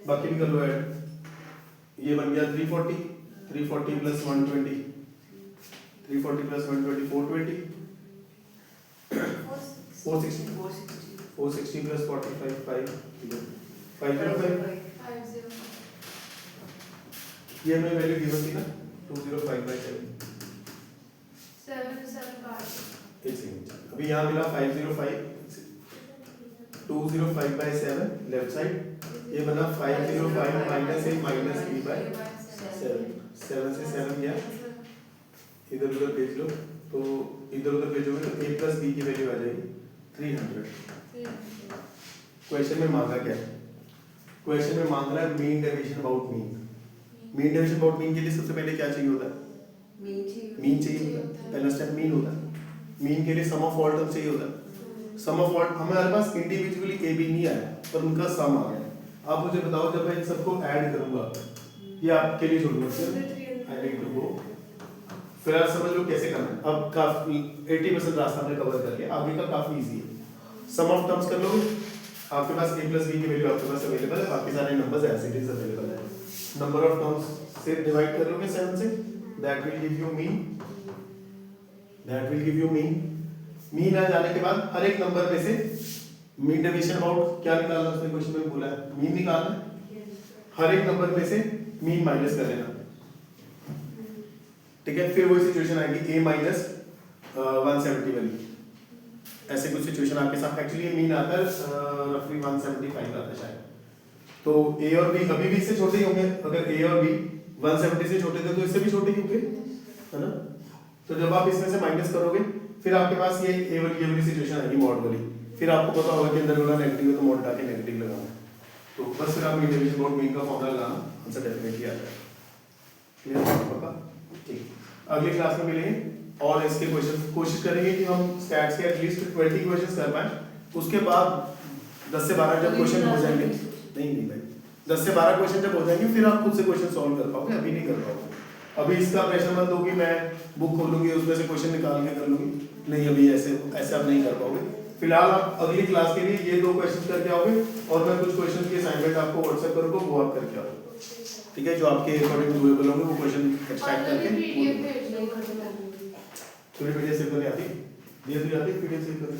बाकी भी कर लो ऐड ये बन गया 340 340 प्लस 120 340 प्लस 120 420 460 460 प्लस 45 505 ये हमें वैल्यू गिवन थी ना 205/7 एक सेकंड अभी यहाँ मिला 505 205/7 लेफ्ट साइड ये बना 505 माइनस 8 माइनस 3/7 7 से 7 गया इधर उधर भेज लो तो इधर उधर भेजोगे तो a प्लस b की वैल्यू आ जाएगी 300। क्वेश्चन में मांगा क्या है? क्वेश्चन में मांग रहा है mean deviation about mean deviation about mean के लिए सबसे पहले क्या चाहिए होता है? मीन चाहिए होता है पहला स्टेप मीन होता है। मीन के लिए सम ऑफ ऑल टर्म चाहिए होता है। सम ऑफ ऑल हमारे पास इंडिविजुअली a b नहीं आया पर उनका सम आ गया। आप मुझे बताओ जब मैं इन सबको ऐड करूंगा ये आपके लिए छोड़ूंगा आई नीड टू गो फिर आप समझ लो कैसे करना है। अब काफी 80% रास्ता हमने कवर कर लिया आगे का काफी इजी है। सम ऑफ टर्म्स कर लोगे आपके पास a प्लस b की वैल्यू आपके पास अवेलेबल है बाकी सारे numbers as it is available है। नंबर ऑफ टर्म्स से डिवाइड कर लोगे 7 से that will give you mean mean आ जाने के बाद हर एक नंबर में से मीन डेविएशन अबाउट क्या निकालना उसने क्वेश्चन में बोला है मीन निकालना है। हर एक नंबर में से मीन माइनस कर लेना ठीक है। फिर वही सिचुएशन आएगी a माइनस 170 वाली ऐसे कुछ सिचुएशन आपके साथ एक्चुअली मीन आता है रफली 175 आता है शायद। तो a और b अभी भी इससे छोटे ही होंगे अगर a और b 170 से छोटे थे तो इससे भी छोटे ही होंगे है ना। तो जब आप इसमें से माइनस करोगे फिर आपके पास ये वाली सिचुएशन आएगी मॉड वाली फिर आपको पता होगा कि अंदर वाला नेगेटिव है तो मॉड डाके नेगेटिव लगाना तो बस फिर आप मीन डिवीजन मॉड मीन का फॉर्मूला लगाना आंसर डेफिनेटली आ जाएगा। क्लियर पक्का ठीक। अगली क्लास में मिलेंगे और इसके क्वेश्चन कोशिश करेंगे कि हम स्टैट्स के एटलीस्ट 20 क्वेश्चंस कर पाएं। उसके बाद 10 से 12 जब क्वेश्चन हो जाएंगे नहीं भाई 10 से 12 क्वेश्चन जब हो जाएंगे फिर आप खुद से क्वेश्चन सॉल्व कर पाओगे अभी नहीं कर पाओगे। अभी इसका प्रेशर मत दो कि मैं बुक खोलूंगी उसमें से क्वेश्चन निकाल के कर लूंगी नहीं अभी ऐसे आप नहीं कर पाओगे। फिलहाल आप अगली क्लास के लिए ये 2 क्वेश्चन करके आओगे और मैं कुछ क्वेश्चन की असाइनमेंट आपको व्हाट्सएप करूंगा वो आप करके आओगे ठीक है। जो आपके अकॉर्डिंग डूएबल होंगे वो क्वेश्चन एक्सट्रैक्ट करके पूरी पीडीएफ सेव करनी आती है पीडीएफ सेव करनी